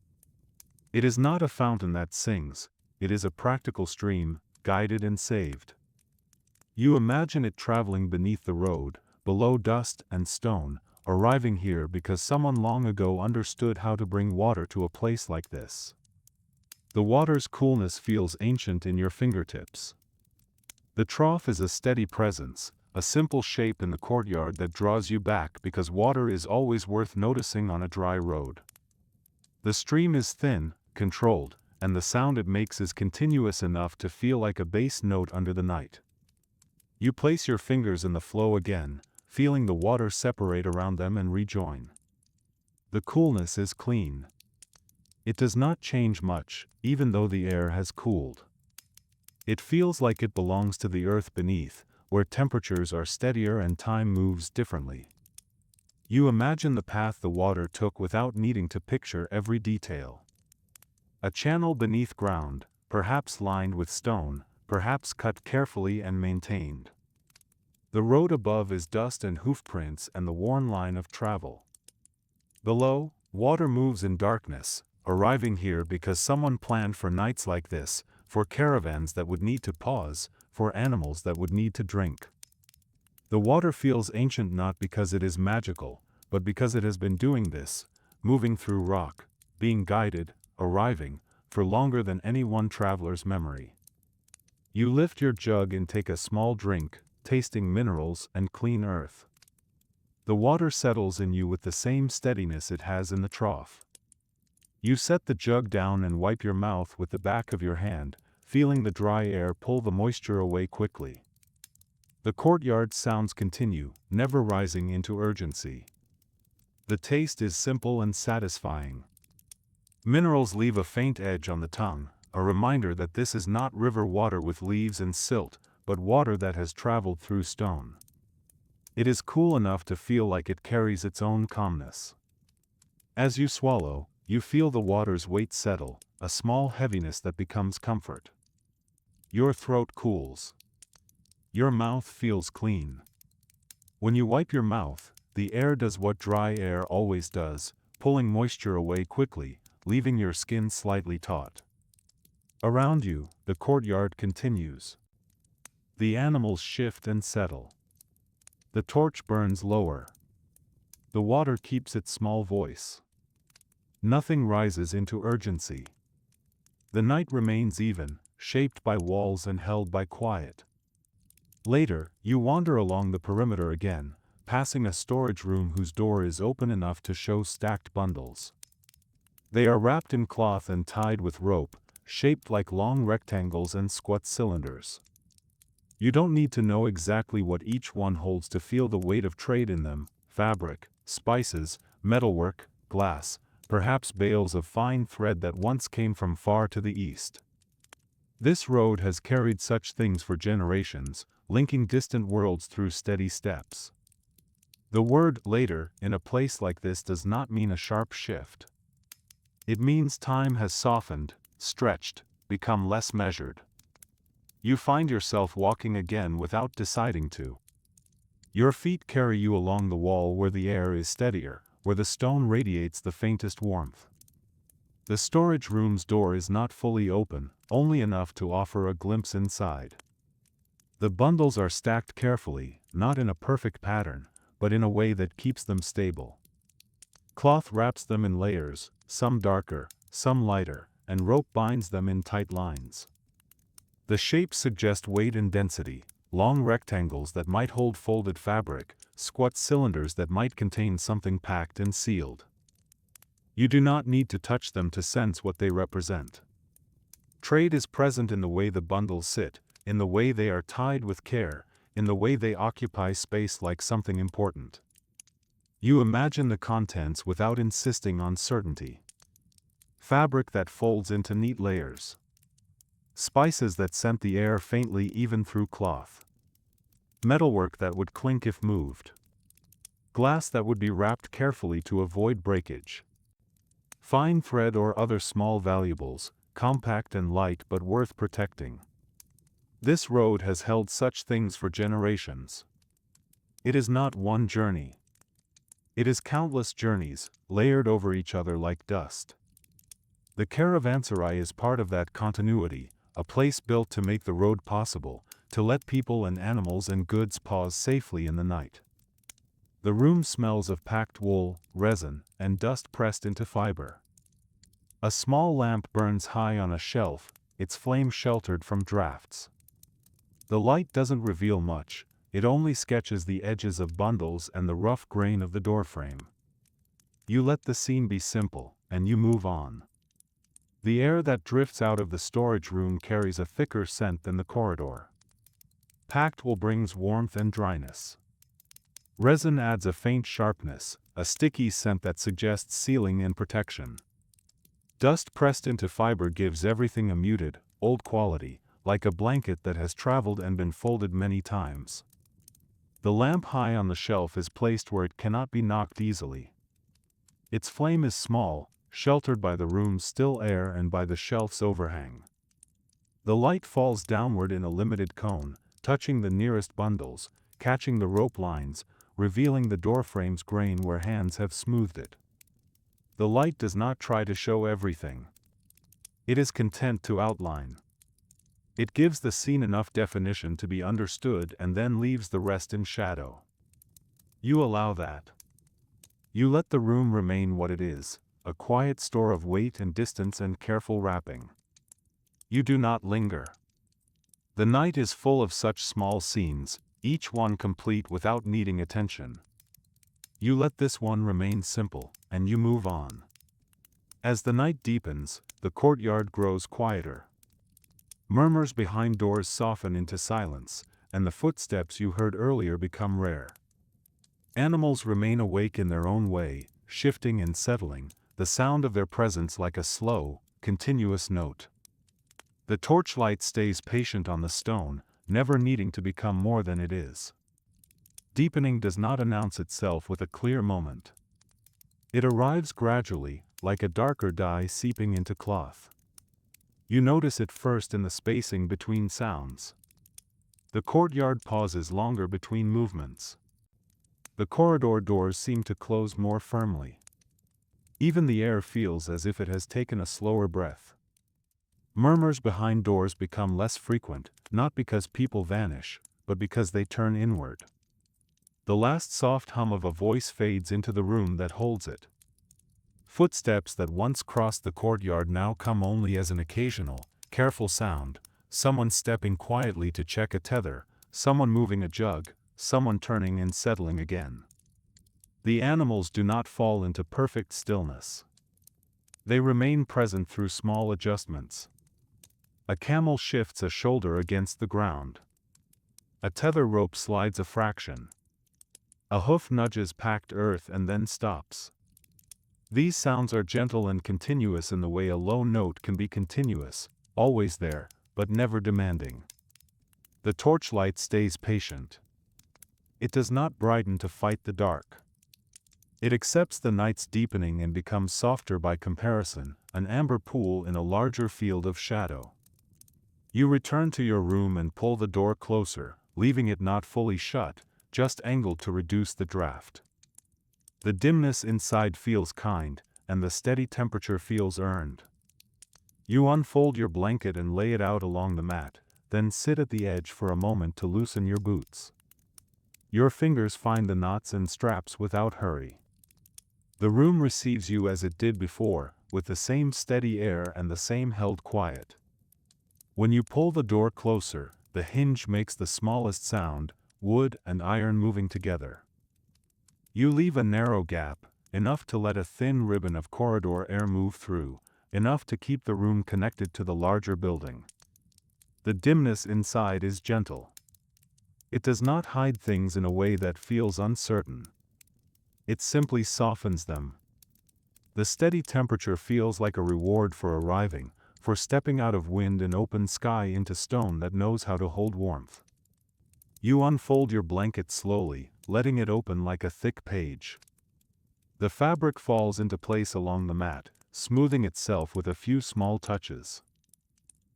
It is not a fountain that sings, it is a practical stream, guided and saved. You imagine it traveling beneath the road, below dust and stone, arriving here because someone long ago understood how to bring water to a place like this. The water's coolness feels ancient in your fingertips. The trough is a steady presence, a simple shape in the courtyard that draws you back because water is always worth noticing on a dry road. The stream is thin, controlled, and the sound it makes is continuous enough to feel like a bass note under the night. You place your fingers in the flow again, feeling the water separate around them and rejoin. The coolness is clean. It does not change much, even though the air has cooled. It feels like it belongs to the earth beneath, where temperatures are steadier and time moves differently. You imagine the path the water took without needing to picture every detail. A channel beneath ground, perhaps lined with stone, perhaps cut carefully and maintained. The road above is dust and hoofprints and the worn line of travel. Below, water moves in darkness, arriving here because someone planned for nights like this, for caravans that would need to pause, for animals that would need to drink. The water feels ancient not because it is magical, but because it has been doing this, moving through rock, being guided, arriving, for longer than any one traveler's memory. You lift your jug and take a small drink, tasting minerals and clean earth. The water settles in you with the same steadiness it has in the trough. You set the jug down and wipe your mouth with the back of your hand, feeling the dry air pull the moisture away quickly. The courtyard sounds continue, never rising into urgency. The taste is simple and satisfying. Minerals leave a faint edge on the tongue, a reminder that this is not river water with leaves and silt, but water that has traveled through stone. It is cool enough to feel like it carries its own calmness. As you swallow, you feel the water's weight settle, a small heaviness that becomes comfort. Your throat cools. Your mouth feels clean. When you wipe your mouth, the air does what dry air always does, pulling moisture away quickly, leaving your skin slightly taut. Around you, the courtyard continues. The animals shift and settle. The torch burns lower. The water keeps its small voice. Nothing rises into urgency. The night remains even, shaped by walls and held by quiet. Later, you wander along the perimeter again, passing a storage room whose door is open enough to show stacked bundles. They are wrapped in cloth and tied with rope, shaped like long rectangles and squat cylinders. You don't need to know exactly what each one holds to feel the weight of trade in them: fabric, spices, metalwork, glass, perhaps bales of fine thread that once came from far to the east. This road has carried such things for generations, linking distant worlds through steady steps. The word later in a place like this does not mean a sharp shift. It means time has softened, stretched, become less measured. You find yourself walking again without deciding to. Your feet carry you along the wall where the air is steadier, where the stone radiates the faintest warmth. The storage room's door is not fully open, only enough to offer a glimpse inside. The bundles are stacked carefully, not in a perfect pattern, but in a way that keeps them stable. Cloth wraps them in layers, some darker, some lighter, and rope binds them in tight lines. The shapes suggest weight and density: long rectangles that might hold folded fabric, squat cylinders that might contain something packed and sealed. You do not need to touch them to sense what they represent. Trade is present in the way the bundles sit, in the way they are tied with care, in the way they occupy space like something important. You imagine the contents without insisting on certainty. Fabric that folds into neat layers. Spices that scent the air faintly even through cloth. Metalwork that would clink if moved. Glass that would be wrapped carefully to avoid breakage. Fine thread or other small valuables, compact and light but worth protecting. This road has held such things for generations. It is not one journey. It is countless journeys, layered over each other like dust. The Caravanserai is part of that continuity, a place built to make the road possible, to let people and animals and goods pause safely in the night. The room smells of packed wool, resin, and dust pressed into fiber. A small lamp burns high on a shelf, its flame sheltered from drafts. The light doesn't reveal much, it only sketches the edges of bundles and the rough grain of the doorframe. You let the scene be simple, and you move on. The air that drifts out of the storage room carries a thicker scent than the corridor. Packed wool brings warmth and dryness. Resin adds a faint sharpness, a sticky scent that suggests sealing and protection. Dust pressed into fiber gives everything a muted, old quality, like a blanket that has traveled and been folded many times. The lamp high on the shelf is placed where it cannot be knocked easily. Its flame is small, sheltered by the room's still air and by the shelf's overhang. The light falls downward in a limited cone, touching the nearest bundles, catching the rope lines, revealing the doorframe's grain where hands have smoothed it. The light does not try to show everything. It is content to outline. It gives the scene enough definition to be understood and then leaves the rest in shadow. You allow that. You let the room remain what it is, a quiet store of weight and distance and careful wrapping. You do not linger. The night is full of such small scenes, each one complete without needing attention. You let this one remain simple, and you move on. As the night deepens, the courtyard grows quieter. Murmurs behind doors soften into silence, and the footsteps you heard earlier become rare. Animals remain awake in their own way, shifting and settling, the sound of their presence like a slow, continuous note. The torchlight stays patient on the stone, never needing to become more than it is. Deepening does not announce itself with a clear moment. It arrives gradually, like a darker dye seeping into cloth. You notice it first in the spacing between sounds. The courtyard pauses longer between movements. The corridor doors seem to close more firmly. Even the air feels as if it has taken a slower breath. Murmurs behind doors become less frequent, not because people vanish, but because they turn inward. The last soft hum of a voice fades into the room that holds it. Footsteps that once crossed the courtyard now come only as an occasional, careful sound, someone stepping quietly to check a tether, someone moving a jug, someone turning and settling again. The animals do not fall into perfect stillness. They remain present through small adjustments. A camel shifts a shoulder against the ground. A tether rope slides a fraction. A hoof nudges packed earth and then stops. These sounds are gentle and continuous in the way a low note can be continuous, always there, but never demanding. The torchlight stays patient. It does not brighten to fight the dark. It accepts the night's deepening and becomes softer by comparison, an amber pool in a larger field of shadow. You return to your room and pull the door closer, leaving it not fully shut, just angled to reduce the draft. The dimness inside feels kind, and the steady temperature feels earned. You unfold your blanket and lay it out along the mat, then sit at the edge for a moment to loosen your boots. Your fingers find the knots and straps without hurry. The room receives you as it did before, with the same steady air and the same held quiet. When you pull the door closer, the hinge makes the smallest sound, wood and iron moving together. You leave a narrow gap, enough to let a thin ribbon of corridor air move through, enough to keep the room connected to the larger building. The dimness inside is gentle. It does not hide things in a way that feels uncertain. It simply softens them. The steady temperature feels like a reward for arriving, for stepping out of wind and open sky into stone that knows how to hold warmth. You unfold your blanket slowly, letting it open like a thick page. The fabric falls into place along the mat, smoothing itself with a few small touches.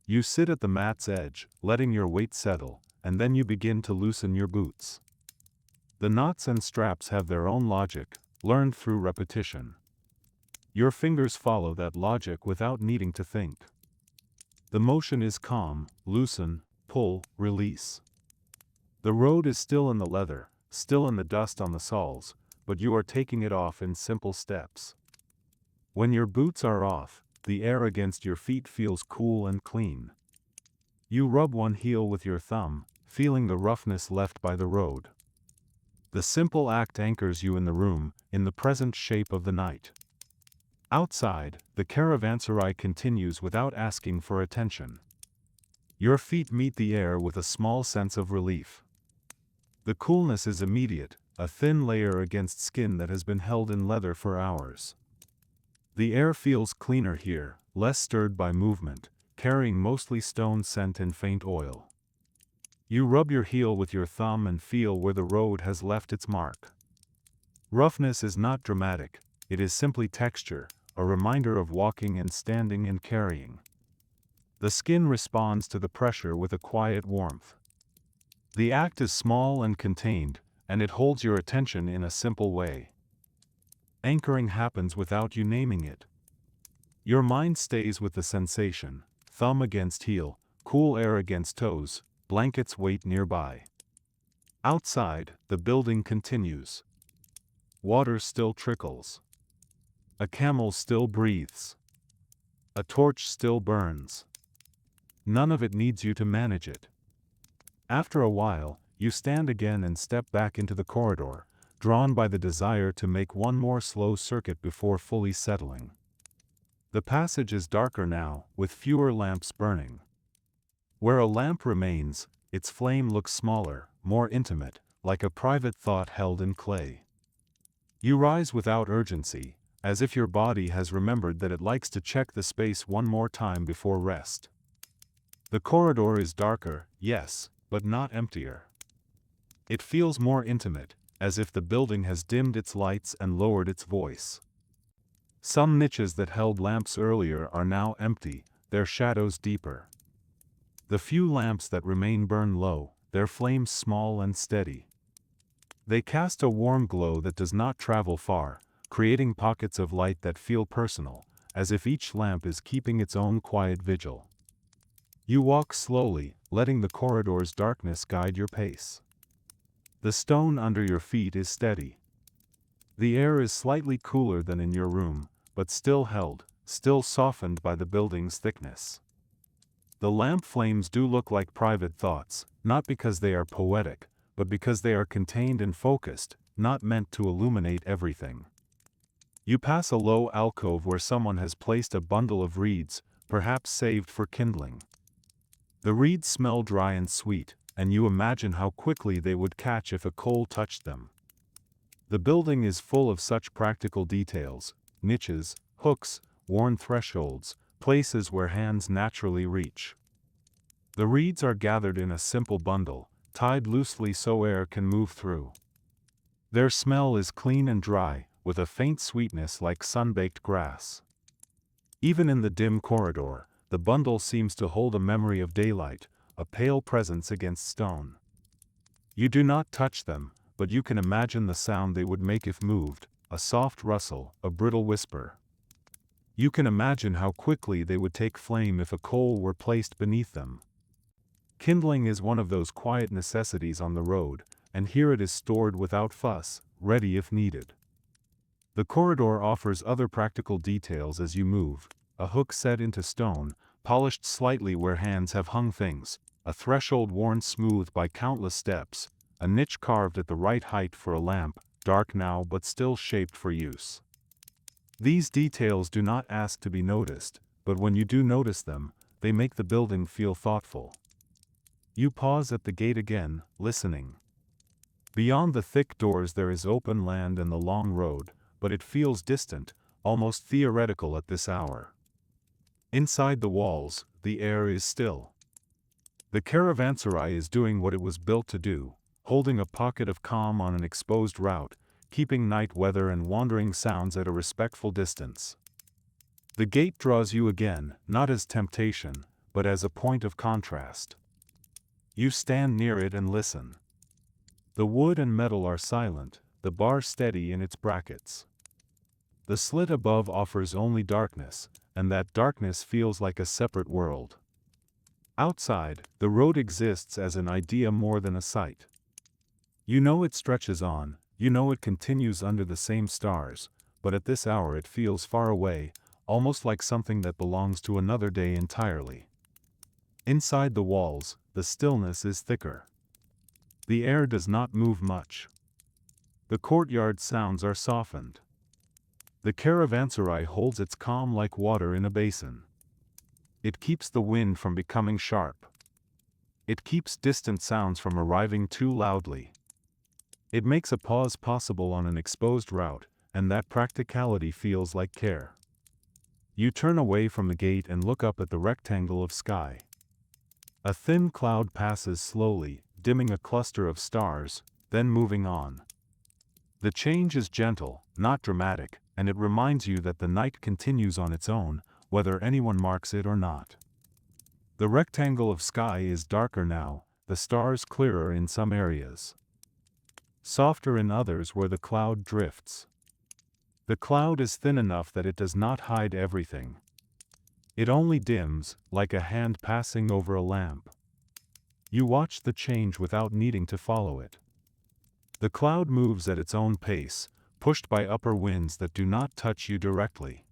You sit at the mat's edge, letting your weight settle, and then you begin to loosen your boots. The knots and straps have their own logic, learned through repetition. Your fingers follow that logic without needing to think. The motion is calm, loosen, pull, release. The road is still in the leather, still in the dust on the soles, but you are taking it off in simple steps. When your boots are off, the air against your feet feels cool and clean. You rub one heel with your thumb, feeling the roughness left by the road. The simple act anchors you in the room, in the present shape of the night. Outside, the caravanserai continues without asking for attention. Your feet meet the air with a small sense of relief. The coolness is immediate, a thin layer against skin that has been held in leather for hours. The air feels cleaner here, less stirred by movement, carrying mostly stone scent and faint oil. You rub your heel with your thumb and feel where the road has left its mark. Roughness is not dramatic, it is simply texture, a reminder of walking and standing and carrying. The skin responds to the pressure with a quiet warmth. The act is small and contained, and it holds your attention in a simple way. Anchoring happens without you naming it. Your mind stays with the sensation, thumb against heel, cool air against toes, blankets weight nearby. Outside, the building continues. Water still trickles. A camel still breathes. A torch still burns. None of it needs you to manage it. After a while, you stand again and step back into the corridor, drawn by the desire to make one more slow circuit before fully settling. The passage is darker now, with fewer lamps burning. Where a lamp remains, its flame looks smaller, more intimate, like a private thought held in clay. You rise without urgency, as if your body has remembered that it likes to check the space one more time before rest. The corridor is darker, yes, but not emptier. It feels more intimate, as if the building has dimmed its lights and lowered its voice. Some niches that held lamps earlier are now empty, their shadows deeper. The few lamps that remain burn low, their flames small and steady. They cast a warm glow that does not travel far, creating pockets of light that feel personal, as if each lamp is keeping its own quiet vigil. You walk slowly, letting the corridor's darkness guide your pace. The stone under your feet is steady. The air is slightly cooler than in your room, but still held, still softened by the building's thickness. The lamp flames do look like private thoughts, not because they are poetic, but because they are contained and focused, not meant to illuminate everything. You pass a low alcove where someone has placed a bundle of reeds, perhaps saved for kindling. The reeds smell dry and sweet, and you imagine how quickly they would catch if a coal touched them. The building is full of such practical details: niches, hooks, worn thresholds, places where hands naturally reach. The reeds are gathered in a simple bundle, tied loosely so air can move through. Their smell is clean and dry, with a faint sweetness like sun-baked grass. Even in the dim corridor, the bundle seems to hold a memory of daylight, a pale presence against stone. You do not touch them, but you can imagine the sound they would make if moved: a soft rustle, a brittle whisper. You can imagine how quickly they would take flame if a coal were placed beneath them. Kindling is one of those quiet necessities on the road, and here it is stored without fuss, ready if needed. The corridor offers other practical details as you move: a hook set into stone, polished slightly where hands have hung things, a threshold worn smooth by countless steps, a niche carved at the right height for a lamp, dark now but still shaped for use. These details do not ask to be noticed, but when you do notice them, they make the building feel thoughtful. You pause at the gate again, listening. Beyond the thick doors there is open land and the long road, but it feels distant, almost theoretical at this hour. Inside the walls, the air is still. The caravanserai is doing what it was built to do, holding a pocket of calm on an exposed route, keeping night weather and wandering sounds at a respectful distance. The gate draws you again, not as temptation, but as a point of contrast. You stand near it and listen. The wood and metal are silent, the bar steady in its brackets. The slit above offers only darkness, and that darkness feels like a separate world. Outside, the road exists as an idea more than a sight. You know it stretches on, you know it continues under the same stars, but at this hour it feels far away, almost like something that belongs to another day entirely. Inside the walls, the stillness is thicker. The air does not move much. The courtyard sounds are softened. The caravanserai holds its calm like water in a basin. It keeps the wind from becoming sharp. It keeps distant sounds from arriving too loudly. It makes a pause possible on an exposed route, and that practicality feels like care. You turn away from the gate and look up at the rectangle of sky. A thin cloud passes slowly, dimming a cluster of stars, then moving on. The change is gentle, not dramatic, and it reminds you that the night continues on its own, whether anyone marks it or not. The rectangle of sky is darker now, the stars clearer in some areas, softer in others where the cloud drifts. The cloud is thin enough that it does not hide everything. It only dims, like a hand passing over a lamp. You watch the change without needing to follow it. The cloud moves at its own pace, pushed by upper winds that do not touch you directly.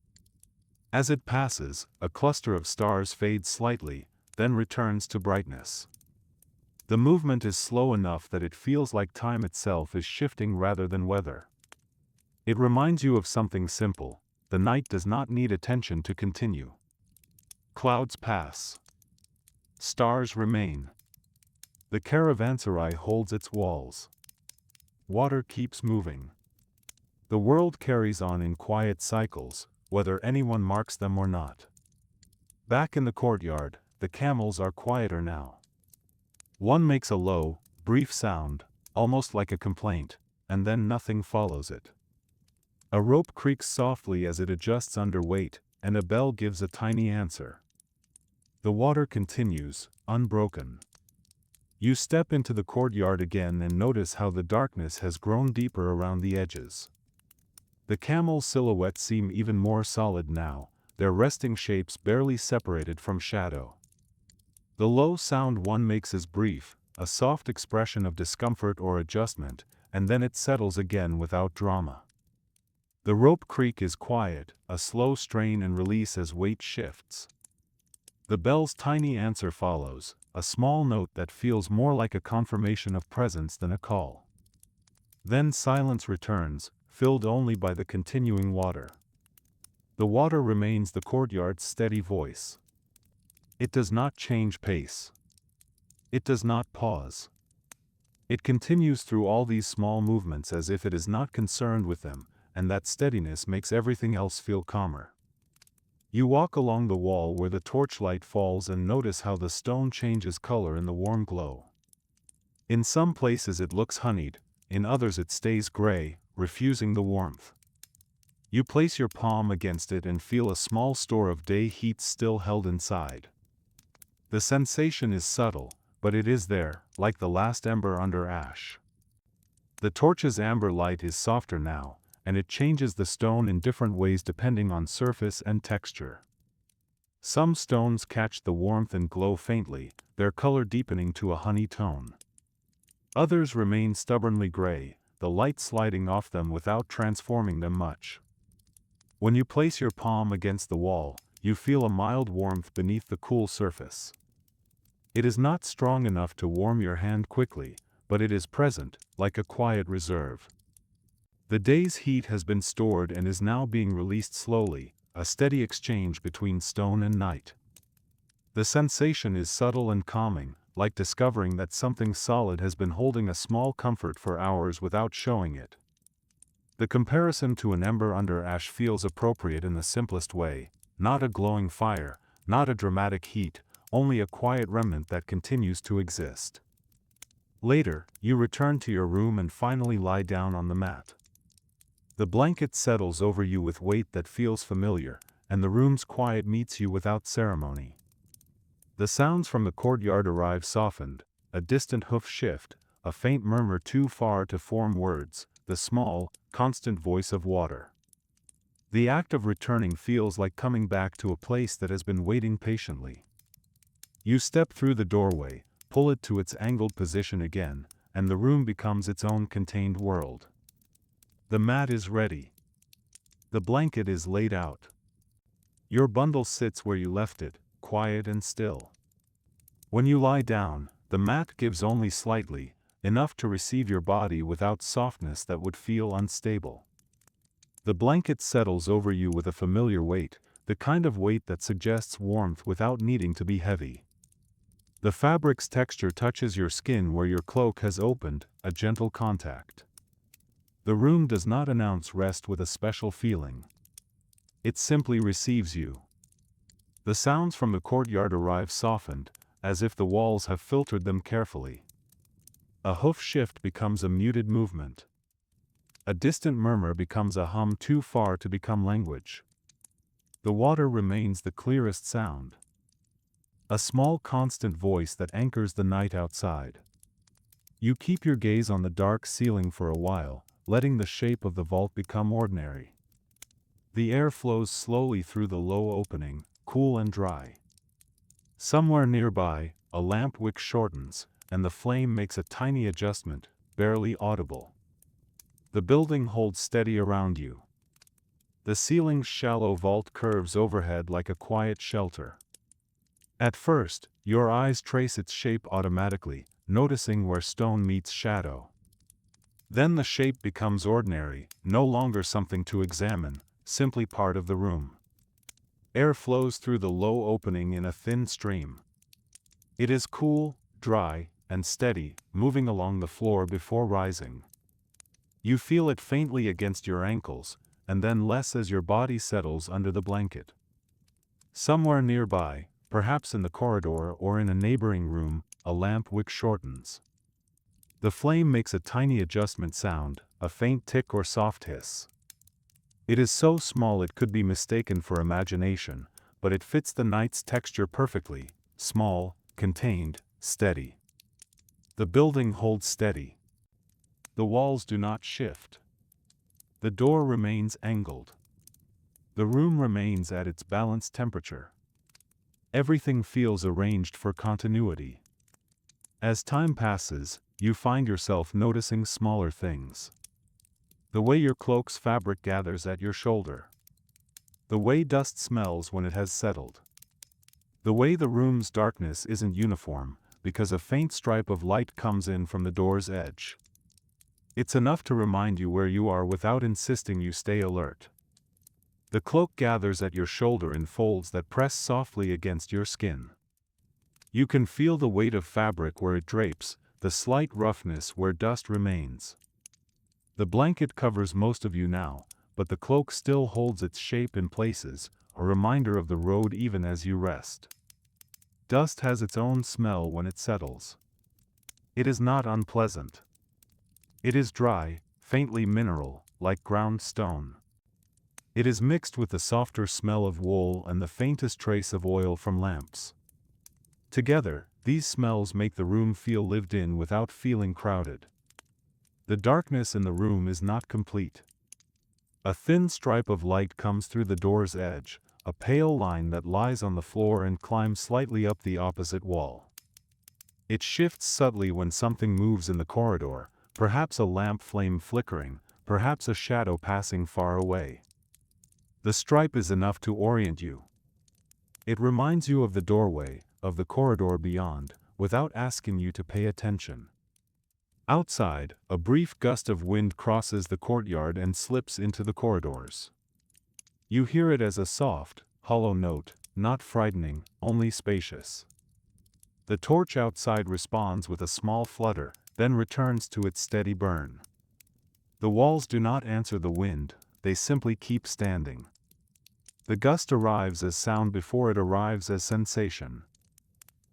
As it passes, a cluster of stars fades slightly, then returns to brightness. The movement is slow enough that it feels like time itself is shifting rather than weather. It reminds you of something simple: the night does not need attention to continue. Clouds pass. Stars remain. The caravanserai holds its walls. Water keeps moving. The world carries on in quiet cycles, whether anyone marks them or not. Back in the courtyard, the camels are quieter now. One makes a low, brief sound, almost like a complaint, and then nothing follows it. A rope creaks softly as it adjusts under weight, and a bell gives a tiny answer. The water continues, unbroken. You step into the courtyard again and notice how the darkness has grown deeper around the edges. The camel silhouettes seem even more solid now, their resting shapes barely separated from shadow. The low sound one makes is brief, a soft expression of discomfort or adjustment, and then it settles again without drama. The rope creak is quiet, a slow strain and release as weight shifts. The bell's tiny answer follows, a small note that feels more like a confirmation of presence than a call. Then silence returns, filled only by the continuing water. The water remains the courtyard's steady voice. It does not change pace. It does not pause. It continues through all these small movements as if it is not concerned with them, and that steadiness makes everything else feel calmer. You walk along the wall where the torchlight falls and notice how the stone changes color in the warm glow. In some places it looks honeyed, in others it stays gray, refusing the warmth. You place your palm against it and feel a small store of day heat still held inside. The sensation is subtle, but it is there, like the last ember under ash. The torch's amber light is softer now, and it changes the stone in different ways depending on surface and texture. Some stones catch the warmth and glow faintly, their color deepening to a honey tone. Others remain stubbornly gray, the light sliding off them without transforming them much. When you place your palm against the wall, you feel a mild warmth beneath the cool surface. It is not strong enough to warm your hand quickly, but it is present, like a quiet reserve. The day's heat has been stored and is now being released slowly, a steady exchange between stone and night. The sensation is subtle and calming, like discovering that something solid has been holding a small comfort for hours without showing it. The comparison to an ember under ash feels appropriate in the simplest way, not a glowing fire, not a dramatic heat, only a quiet remnant that continues to exist. Later, you return to your room and finally lie down on the mat. The blanket settles over you with weight that feels familiar, and the room's quiet meets you without ceremony. The sounds from the courtyard arrive softened, a distant hoof shift, a faint murmur too far to form words, the small, constant voice of water. The act of returning feels like coming back to a place that has been waiting patiently. You step through the doorway, pull it to its angled position again, and the room becomes its own contained world. The mat is ready. The blanket is laid out. Your bundle sits where you left it, quiet and still. When you lie down, the mat gives only slightly, enough to receive your body without softness that would feel unstable. The blanket settles over you with a familiar weight, the kind of weight that suggests warmth without needing to be heavy. The fabric's texture touches your skin where your cloak has opened, a gentle contact. The room does not announce rest with a special feeling. It simply receives you. The sounds from the courtyard arrive softened, as if the walls have filtered them carefully. A hoof shift becomes a muted movement. A distant murmur becomes a hum too far to become language. The water remains the clearest sound. A small constant voice that anchors the night outside. You keep your gaze on the dark ceiling for a while, letting the shape of the vault become ordinary. The air flows slowly through the low opening, cool and dry. Somewhere nearby, a lamp wick shortens, and the flame makes a tiny adjustment, barely audible. The building holds steady around you. The ceiling's shallow vault curves overhead like a quiet shelter. At first, your eyes trace its shape automatically, noticing where stone meets shadow. Then the shape becomes ordinary, no longer something to examine, simply part of the room. Air flows through the low opening in a thin stream. It is cool, dry, and steady, moving along the floor before rising. You feel it faintly against your ankles, and then less as your body settles under the blanket. Somewhere nearby, perhaps in the corridor or in a neighboring room, a lamp wick shortens. The flame makes a tiny adjustment sound, a faint tick or soft hiss. It is so small it could be mistaken for imagination, but it fits the night's texture perfectly, small, contained, steady. The building holds steady. The walls do not shift. The door remains angled. The room remains at its balanced temperature. Everything feels arranged for continuity. As time passes, you find yourself noticing smaller things. The way your cloak's fabric gathers at your shoulder. The way dust smells when it has settled. The way the room's darkness isn't uniform, because a faint stripe of light comes in from the door's edge. It's enough to remind you where you are without insisting you stay alert. The cloak gathers at your shoulder in folds that press softly against your skin. You can feel the weight of fabric where it drapes, the slight roughness where dust remains. The blanket covers most of you now, but the cloak still holds its shape in places, a reminder of the road even as you rest. Dust has its own smell when it settles. It is not unpleasant. It is dry, faintly mineral, like ground stone. It is mixed with the softer smell of wool and the faintest trace of oil from lamps. Together, these smells make the room feel lived in without feeling crowded. The darkness in the room is not complete. A thin stripe of light comes through the door's edge, a pale line that lies on the floor and climbs slightly up the opposite wall. It shifts subtly when something moves in the corridor, perhaps a lamp flame flickering, perhaps a shadow passing far away. The stripe is enough to orient you. It reminds you of the doorway, of the corridor beyond, without asking you to pay attention. Outside, a brief gust of wind crosses the courtyard and slips into the corridors. You hear it as a soft, hollow note, not frightening, only spacious. The torch outside responds with a small flutter, then returns to its steady burn. The walls do not answer the wind, they simply keep standing. The gust arrives as sound before it arrives as sensation.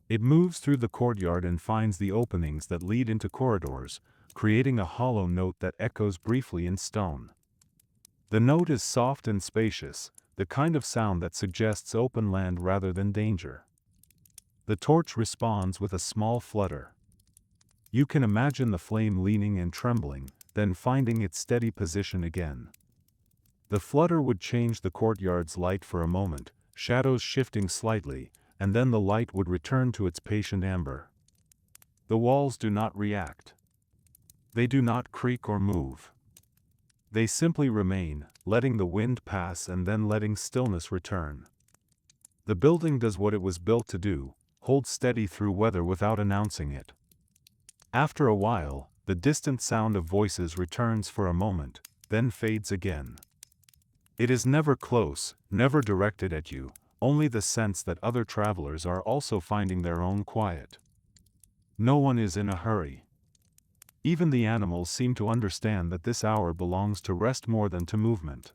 It moves through the courtyard and finds the openings that lead into corridors, creating a hollow note that echoes briefly in stone. The note is soft and spacious, the kind of sound that suggests open land rather than danger. The torch responds with a small flutter. You can imagine the flame leaning and trembling, then finding its steady position again. The flutter would change the courtyard's light for a moment, shadows shifting slightly, and then the light would return to its patient amber. The walls do not react. They do not creak or move. They simply remain, letting the wind pass and then letting stillness return. The building does what it was built to do, hold steady through weather without announcing it. After a while, the distant sound of voices returns for a moment, then fades again. It is never close, never directed at you, only the sense that other travelers are also finding their own quiet. No one is in a hurry. Even the animals seem to understand that this hour belongs to rest more than to movement.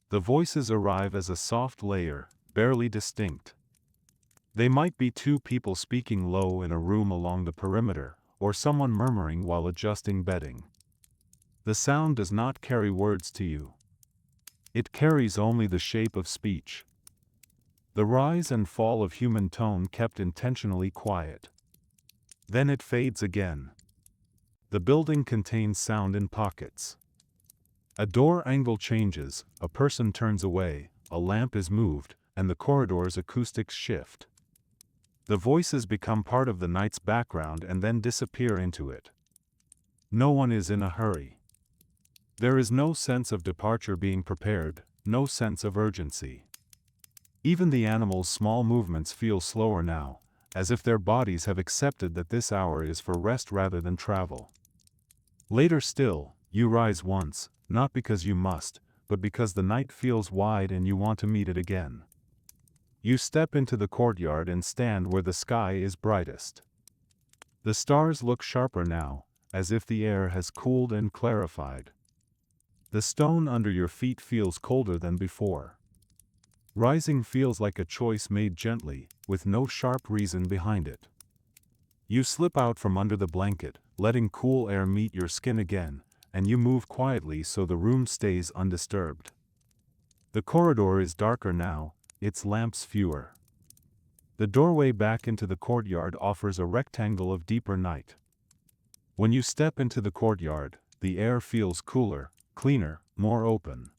The voices arrive as a soft layer, barely distinct. They might be two people speaking low in a room along the perimeter, or someone murmuring while adjusting bedding. The sound does not carry words to you. It carries only the shape of speech. The rise and fall of human tone kept intentionally quiet. Then it fades again. The building contains sound in pockets. A door angle changes, a person turns away, a lamp is moved, and the corridor's acoustics shift. The voices become part of the night's background and then disappear into it. No one is in a hurry. There is no sense of departure being prepared, no sense of urgency. Even the animals' small movements feel slower now, as if their bodies have accepted that this hour is for rest rather than travel. Later still, you rise once, not because you must, but because the night feels wide and you want to meet it again. You step into the courtyard and stand where the sky is brightest. The stars look sharper now, as if the air has cooled and clarified. The stone under your feet feels colder than before. Rising feels like a choice made gently, with no sharp reason behind it. You slip out from under the blanket, letting cool air meet your skin again, and you move quietly so the room stays undisturbed. The corridor is darker now, its lamps fewer. The doorway back into the courtyard offers a rectangle of deeper night. When you step into the courtyard, the air feels cooler, cleaner, more open.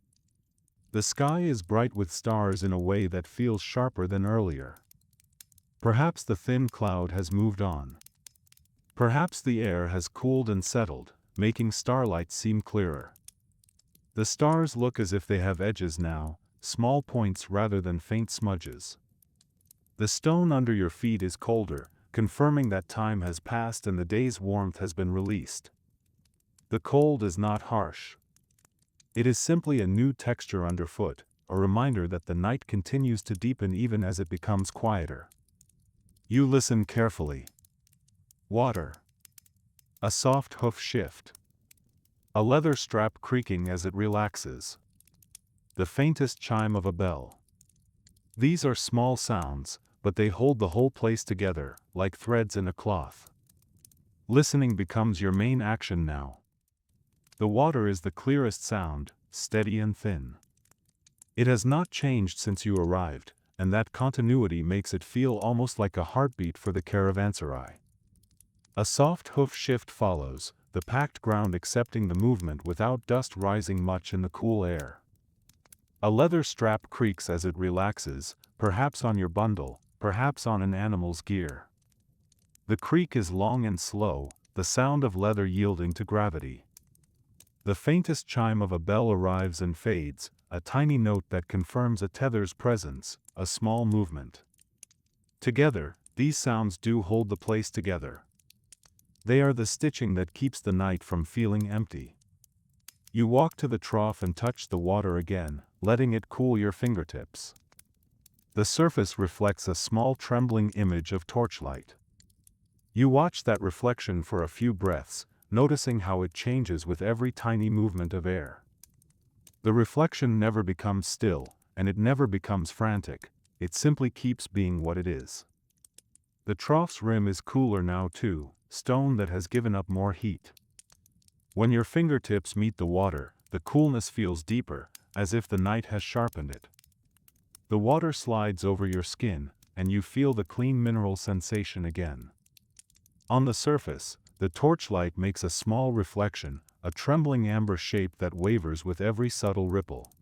The sky is bright with stars in a way that feels sharper than earlier. Perhaps the thin cloud has moved on. Perhaps the air has cooled and settled, making starlight seem clearer. The stars look as if they have edges now, small points rather than faint smudges. The stone under your feet is colder, confirming that time has passed and the day's warmth has been released. The cold is not harsh. It is simply a new texture underfoot, a reminder that the night continues to deepen even as it becomes quieter. You listen carefully. Water. A soft hoof shift. A leather strap creaking as it relaxes. The faintest chime of a bell. These are small sounds, but they hold the whole place together, like threads in a cloth. Listening becomes your main action now. The water is the clearest sound, steady and thin. It has not changed since you arrived, and that continuity makes it feel almost like a heartbeat for the caravanserai. A soft hoof shift follows, the packed ground accepting the movement without dust rising much in the cool air. A leather strap creaks as it relaxes, perhaps on your bundle, perhaps on an animal's gear. The creak is long and slow, the sound of leather yielding to gravity. The faintest chime of a bell arrives and fades, a tiny note that confirms a tether's presence, a small movement. Together, these sounds do hold the place together. They are the stitching that keeps the night from feeling empty. You walk to the trough and touch the water again, letting it cool your fingertips. The surface reflects a small trembling image of torchlight. You watch that reflection for a few breaths, noticing how it changes with every tiny movement of air. The reflection never becomes still, and it never becomes frantic, it simply keeps being what it is. The trough's rim is cooler now too, stone that has given up more heat. When your fingertips meet the water, the coolness feels deeper, as if the night has sharpened it. The water slides over your skin, and you feel the clean mineral sensation again. On the surface, the torchlight makes a small reflection, a trembling amber shape that wavers with every subtle ripple.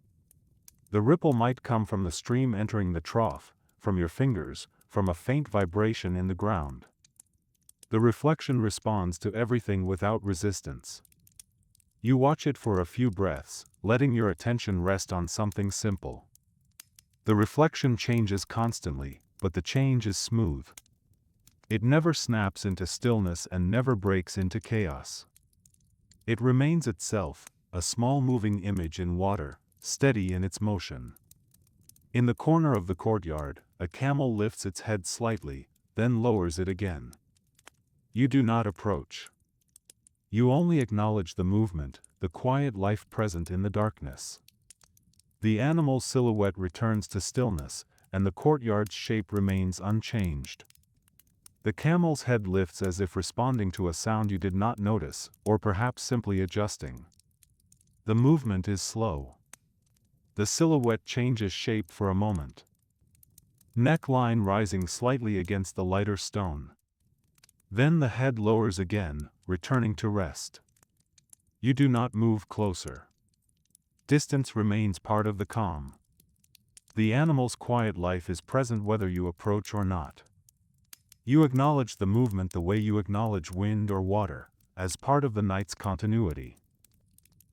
The ripple might come from the stream entering the trough, from your fingers, from a faint vibration in the ground. The reflection responds to everything without resistance. You watch it for a few breaths, letting your attention rest on something simple. The reflection changes constantly, but the change is smooth. It never snaps into stillness and never breaks into chaos. It remains itself, a small moving image in water, steady in its motion. In the corner of the courtyard, a camel lifts its head slightly, then lowers it again. You do not approach. You only acknowledge the movement, the quiet life present in the darkness. The animal's silhouette returns to stillness, and the courtyard's shape remains unchanged. The camel's head lifts as if responding to a sound you did not notice, or perhaps simply adjusting. The movement is slow. The silhouette changes shape for a moment. Neckline rising slightly against the lighter stone. Then the head lowers again, returning to rest. You do not move closer. Distance remains part of the calm. The animal's quiet life is present whether you approach or not. You acknowledge the movement the way you acknowledge wind or water, as part of the night's continuity.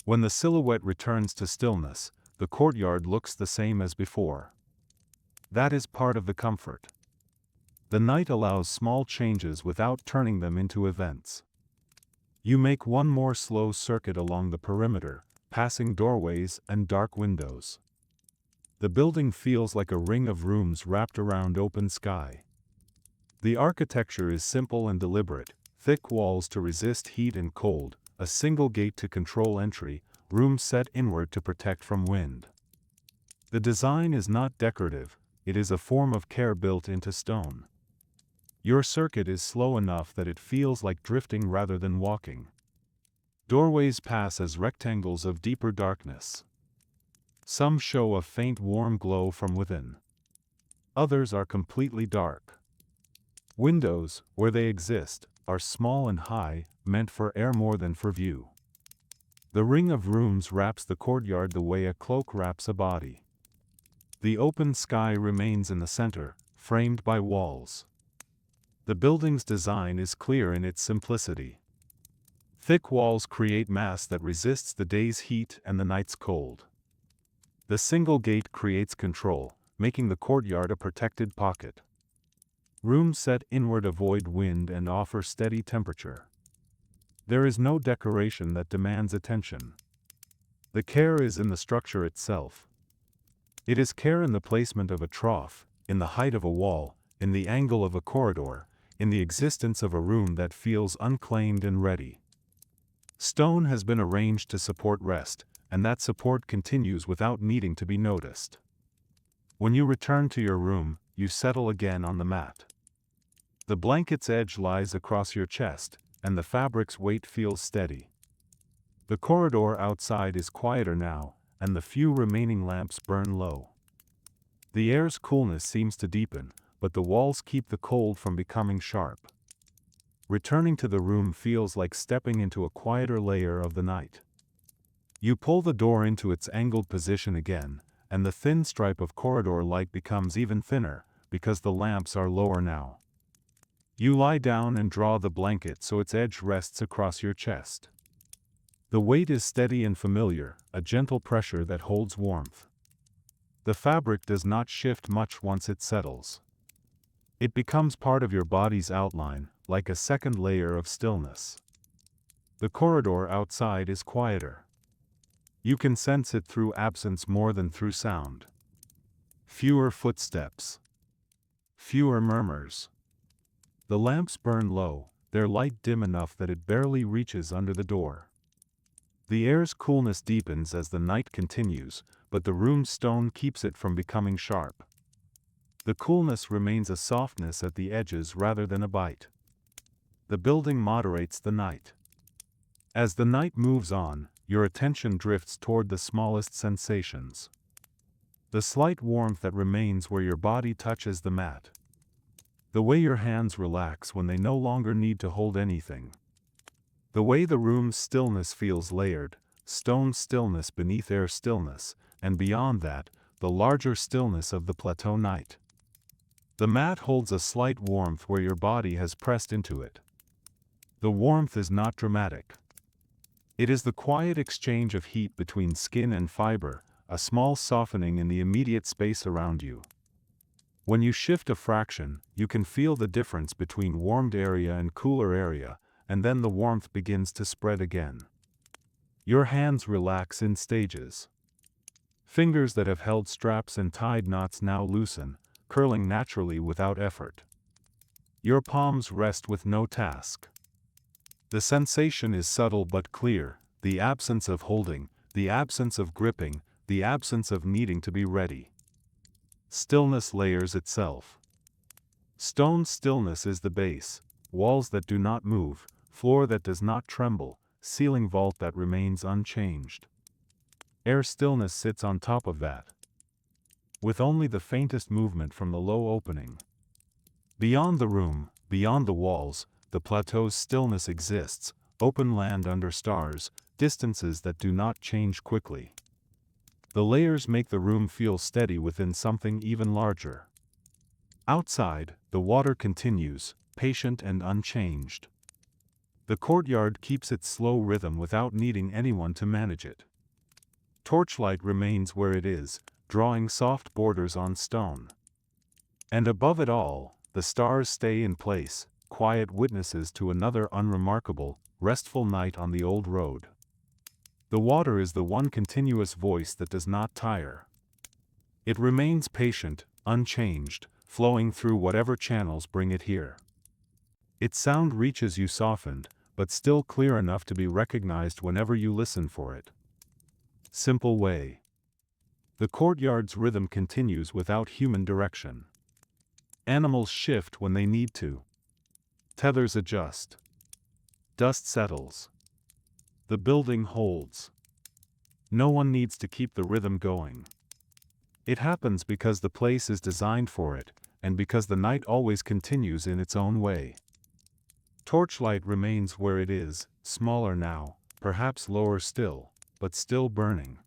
When the silhouette returns to stillness, the courtyard looks the same as before. That is part of the comfort. The night allows small changes without turning them into events. You make one more slow circuit along the perimeter, passing doorways and dark windows. The building feels like a ring of rooms wrapped around open sky. The architecture is simple and deliberate, thick walls to resist heat and cold, a single gate to control entry, rooms set inward to protect from wind. The design is not decorative, it is a form of care built into stone. Your circuit is slow enough that it feels like drifting rather than walking. Doorways pass as rectangles of deeper darkness. Some show a faint warm glow from within. Others are completely dark. Windows, where they exist, are small and high, meant for air more than for view. The ring of rooms wraps the courtyard the way a cloak wraps a body. The open sky remains in the center, framed by walls. The building's design is clear in its simplicity. Thick walls create mass that resists the day's heat and the night's cold. The single gate creates control, making the courtyard a protected pocket. Rooms set inward avoid wind and offer steady temperature. There is no decoration that demands attention. The care is in the structure itself. It is care in the placement of a trough, in the height of a wall, in the angle of a corridor, in the existence of a room that feels unclaimed and ready. Stone has been arranged to support rest, and that support continues without needing to be noticed. When you return to your room, you settle again on the mat. The blanket's edge lies across your chest, and the fabric's weight feels steady. The corridor outside is quieter now, and the few remaining lamps burn low. The air's coolness seems to deepen, but the walls keep the cold from becoming sharp. Returning to the room feels like stepping into a quieter layer of the night. You pull the door into its angled position again, and the thin stripe of corridor light becomes even thinner, because the lamps are lower now. You lie down and draw the blanket so its edge rests across your chest. The weight is steady and familiar, a gentle pressure that holds warmth. The fabric does not shift much once it settles. It becomes part of your body's outline, like a second layer of stillness. The corridor outside is quieter. You can sense it through absence more than through sound. Fewer footsteps. Fewer murmurs. The lamps burn low, their light dim enough that it barely reaches under the door. The air's coolness deepens as the night continues, but the room's stone keeps it from becoming sharp. The coolness remains a softness at the edges rather than a bite. The building moderates the night. As the night moves on, your attention drifts toward the smallest sensations. The slight warmth that remains where your body touches the mat. The way your hands relax when they no longer need to hold anything. The way the room's stillness feels layered, stone stillness beneath air stillness, and beyond that, the larger stillness of the plateau night. The mat holds a slight warmth where your body has pressed into it. The warmth is not dramatic. It is the quiet exchange of heat between skin and fiber, a small softening in the immediate space around you. When you shift a fraction, you can feel the difference between warmed area and cooler area, and then the warmth begins to spread again. Your hands relax in stages. Fingers that have held straps and tied knots now loosen, curling naturally without effort. Your palms rest with no task. The sensation is subtle but clear, the absence of holding, the absence of gripping, the absence of needing to be ready. Stillness layers itself. Stone stillness is the base, walls that do not move, floor that does not tremble, ceiling vault that remains unchanged. Air stillness sits on top of that, with only the faintest movement from the low opening. Beyond the room, beyond the walls, the plateau's stillness exists, open land under stars, distances that do not change quickly. The layers make the room feel steady within something even larger. Outside, the water continues, patient and unchanged. The courtyard keeps its slow rhythm without needing anyone to manage it. Torchlight remains where it is, drawing soft borders on stone. And above it all, the stars stay in place, quiet witnesses to another unremarkable, restful night on the old road. The water is the one continuous voice that does not tire. It remains patient, unchanged, flowing through whatever channels bring it here. Its sound reaches you softened, but still clear enough to be recognized whenever you listen for it. Simple way. The courtyard's rhythm continues without human direction. Animals shift when they need to. Tethers adjust. Dust settles. The building holds. No one needs to keep the rhythm going. It happens because the place is designed for it, and because the night always continues in its own way. Torchlight remains where it is, smaller now, perhaps lower still, but still burning.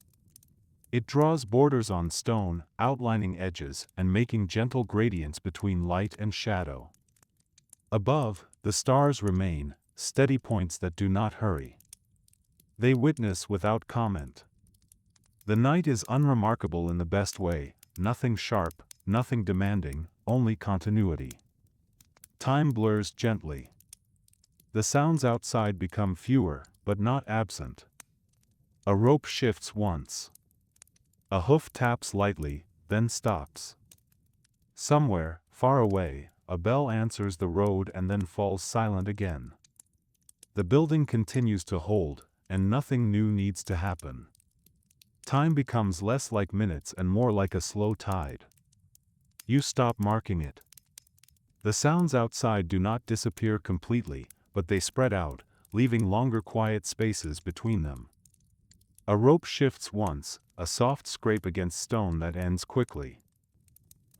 It draws borders on stone, outlining edges and making gentle gradients between light and shadow. Above, the stars remain, steady points that do not hurry. They witness without comment. The night is unremarkable in the best way, nothing sharp, nothing demanding, only continuity. Time blurs gently. The sounds outside become fewer, but not absent. A rope shifts once. A hoof taps lightly, then stops. Somewhere, far Far away, a bell answers the road and then falls silent again. The building continues to hold, and nothing new needs to happen. Time becomes less like minutes and more like a slow tide. You stop marking it. The sounds outside do not disappear completely, but they spread out, leaving longer quiet spaces between them. A rope shifts once, a soft scrape against stone that ends quickly.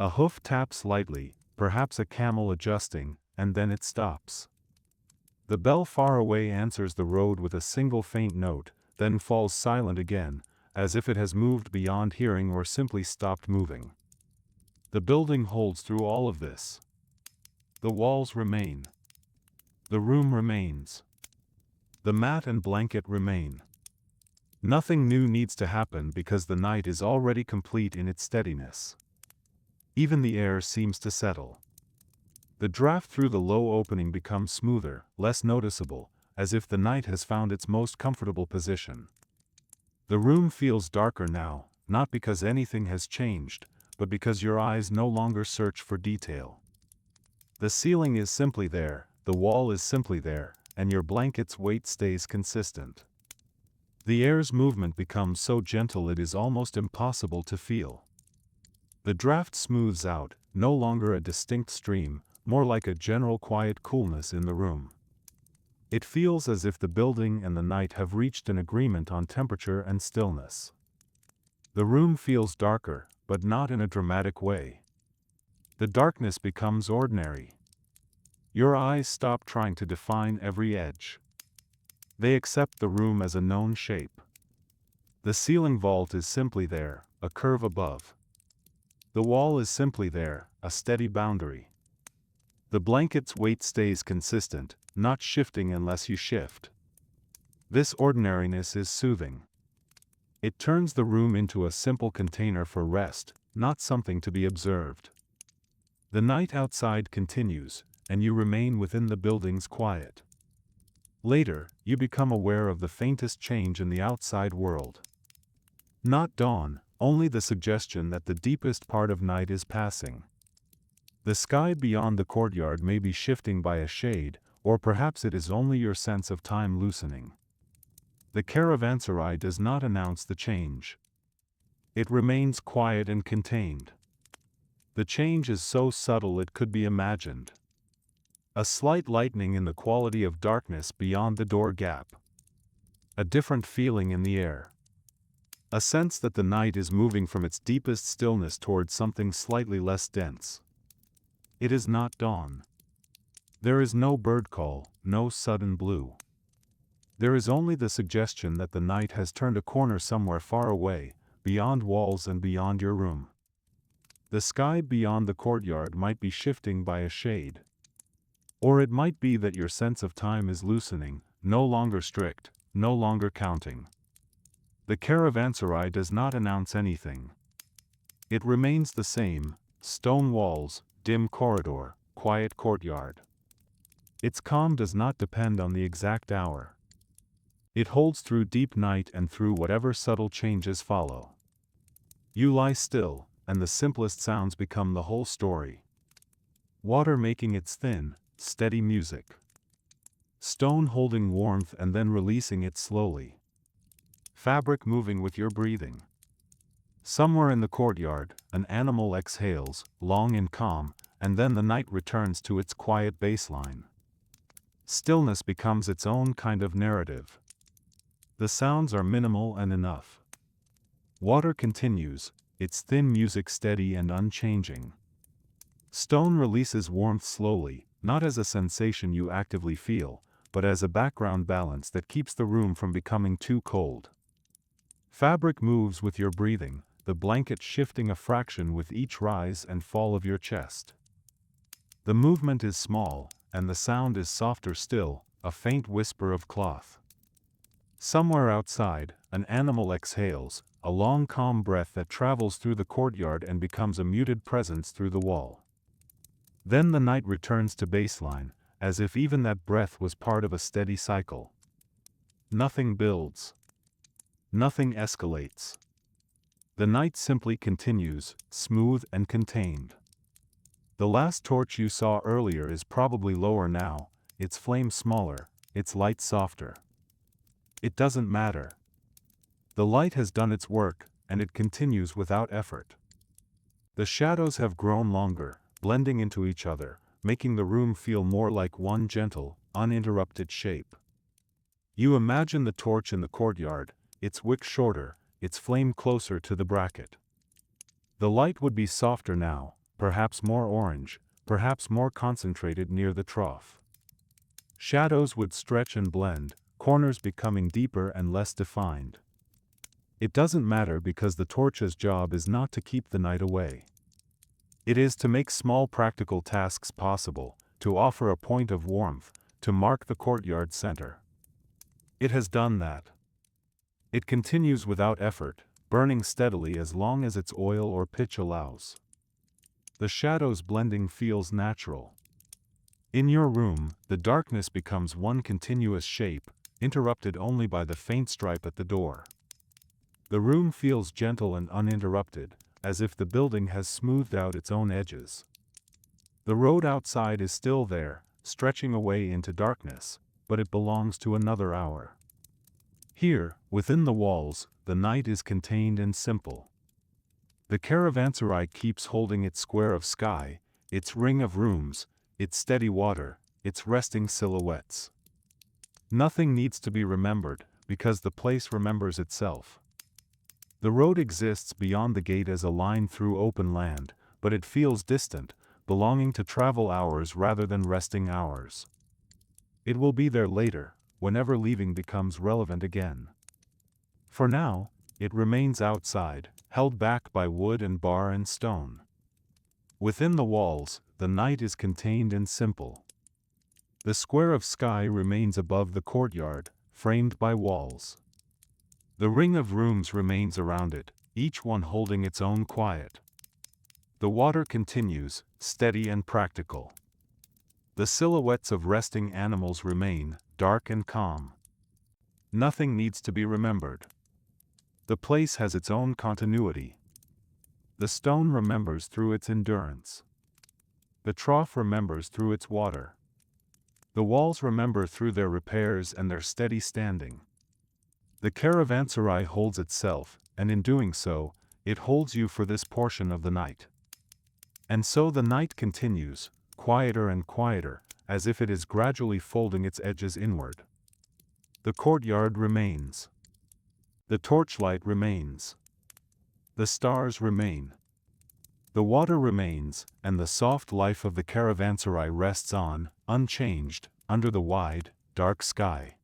A hoof taps lightly, perhaps a camel adjusting, and then it stops. The bell far away answers the road with a single faint note, then falls silent again, as if it has moved beyond hearing or simply stopped moving. The building holds through all of this. The walls remain. The room remains. The mat and blanket remain. Nothing new needs to happen because the night is already complete in its steadiness. Even the air seems to settle. The draft through the low opening becomes smoother, less noticeable, as if the night has found its most comfortable position. The room feels darker now, not because anything has changed, but because your eyes no longer search for detail. The ceiling is simply there, the wall is simply there, and your blanket's weight stays consistent. The air's movement becomes so gentle it is almost impossible to feel. The draft smooths out, no longer a distinct stream, more like a general quiet coolness in the room. It feels as if the building and the night have reached an agreement on temperature and stillness. The room feels darker, but not in a dramatic way. The darkness becomes ordinary. Your eyes stop trying to define every edge. They accept the room as a known shape. The ceiling vault is simply there, a curve above. The wall is simply there, a steady boundary. The blanket's weight stays consistent, not shifting unless you shift. This ordinariness is soothing. It turns the room into a simple container for rest, not something to be observed. The night outside continues, and you remain within the building's quiet. Later, you become aware of the faintest change in the outside world. Not dawn, only the suggestion that the deepest part of night is passing. The sky beyond the courtyard may be shifting by a shade, or perhaps it is only your sense of time loosening. The caravanserai does not announce the change. It remains quiet and contained. The change is so subtle it could be imagined. A slight lightening in the quality of darkness beyond the door gap. A different feeling in the air. A sense that the night is moving from its deepest stillness towards something slightly less dense. It is not dawn. There is no bird call, no sudden blue. There is only the suggestion that the night has turned a corner somewhere far away, beyond walls and beyond your room. The sky beyond the courtyard might be shifting by a shade. Or it might be that your sense of time is loosening, no longer strict, no longer counting. The caravanserai does not announce anything. It remains the same: stone walls, dim corridor, quiet courtyard. Its calm does not depend on the exact hour. It holds through deep night and through whatever subtle changes follow. You lie still, and the simplest sounds become the whole story. Water making its thin, steady music. Stone holding warmth and then releasing it slowly. Fabric moving with your breathing. Somewhere in the courtyard, an animal exhales, long and calm, and then the night returns to its quiet baseline. Stillness becomes its own kind of narrative. The sounds are minimal and enough. Water continues, its thin music steady and unchanging. Stone releases warmth slowly, not as a sensation you actively feel, but as a background balance that keeps the room from becoming too cold. Fabric moves with your breathing, the blanket shifting a fraction with each rise and fall of your chest. The movement is small, and the sound is softer still, a faint whisper of cloth. Somewhere outside, an animal exhales, a long calm breath that travels through the courtyard and becomes a muted presence through the wall. Then the night returns to baseline, as if even that breath was part of a steady cycle. Nothing builds. Nothing escalates. The night simply continues, smooth and contained. The last torch you saw earlier is probably lower now, its flame smaller, its light softer. It doesn't matter. The light has done its work, and it continues without effort. The shadows have grown longer, blending into each other, making the room feel more like one gentle, uninterrupted shape. You imagine the torch in the courtyard, its wick shorter, its flame closer to the bracket. The light would be softer now, perhaps more orange, perhaps more concentrated near the trough. Shadows would stretch and blend, corners becoming deeper and less defined. It doesn't matter because the torch's job is not to keep the night away. It is to make small practical tasks possible, to offer a point of warmth, to mark the courtyard center. It has done that. It continues without effort, burning steadily as long as its oil or pitch allows. The shadows blending feels natural. In your room, the darkness becomes one continuous shape, interrupted only by the faint stripe at the door. The room feels gentle and uninterrupted, as if the building has smoothed out its own edges. The road outside is still there, stretching away into darkness, but it belongs to another hour. Here, within the walls, the night is contained and simple. The caravanserai keeps holding its square of sky, its ring of rooms, its steady water, its resting silhouettes. Nothing needs to be remembered, because the place remembers itself. The road exists beyond the gate as a line through open land, but it feels distant, belonging to travel hours rather than resting hours. It will be there later, whenever leaving becomes relevant again. For now, it remains outside, held back by wood and bar and stone. Within the walls, the night is contained and simple. The square of sky remains above the courtyard, framed by walls. The ring of rooms remains around it, each one holding its own quiet. The water continues, steady and practical. The silhouettes of resting animals remain, dark and calm. Nothing needs to be remembered. The place has its own continuity. The stone remembers through its endurance. The trough remembers through its water. The walls remember through their repairs and their steady standing. The caravanserai holds itself, and in doing so, it holds you for this portion of the night. And so the night continues, quieter and quieter, as if it is gradually folding its edges inward. The courtyard remains. The torchlight remains. The stars remain. The water remains, and the soft life of the caravanserai rests on, unchanged, under the wide, dark sky.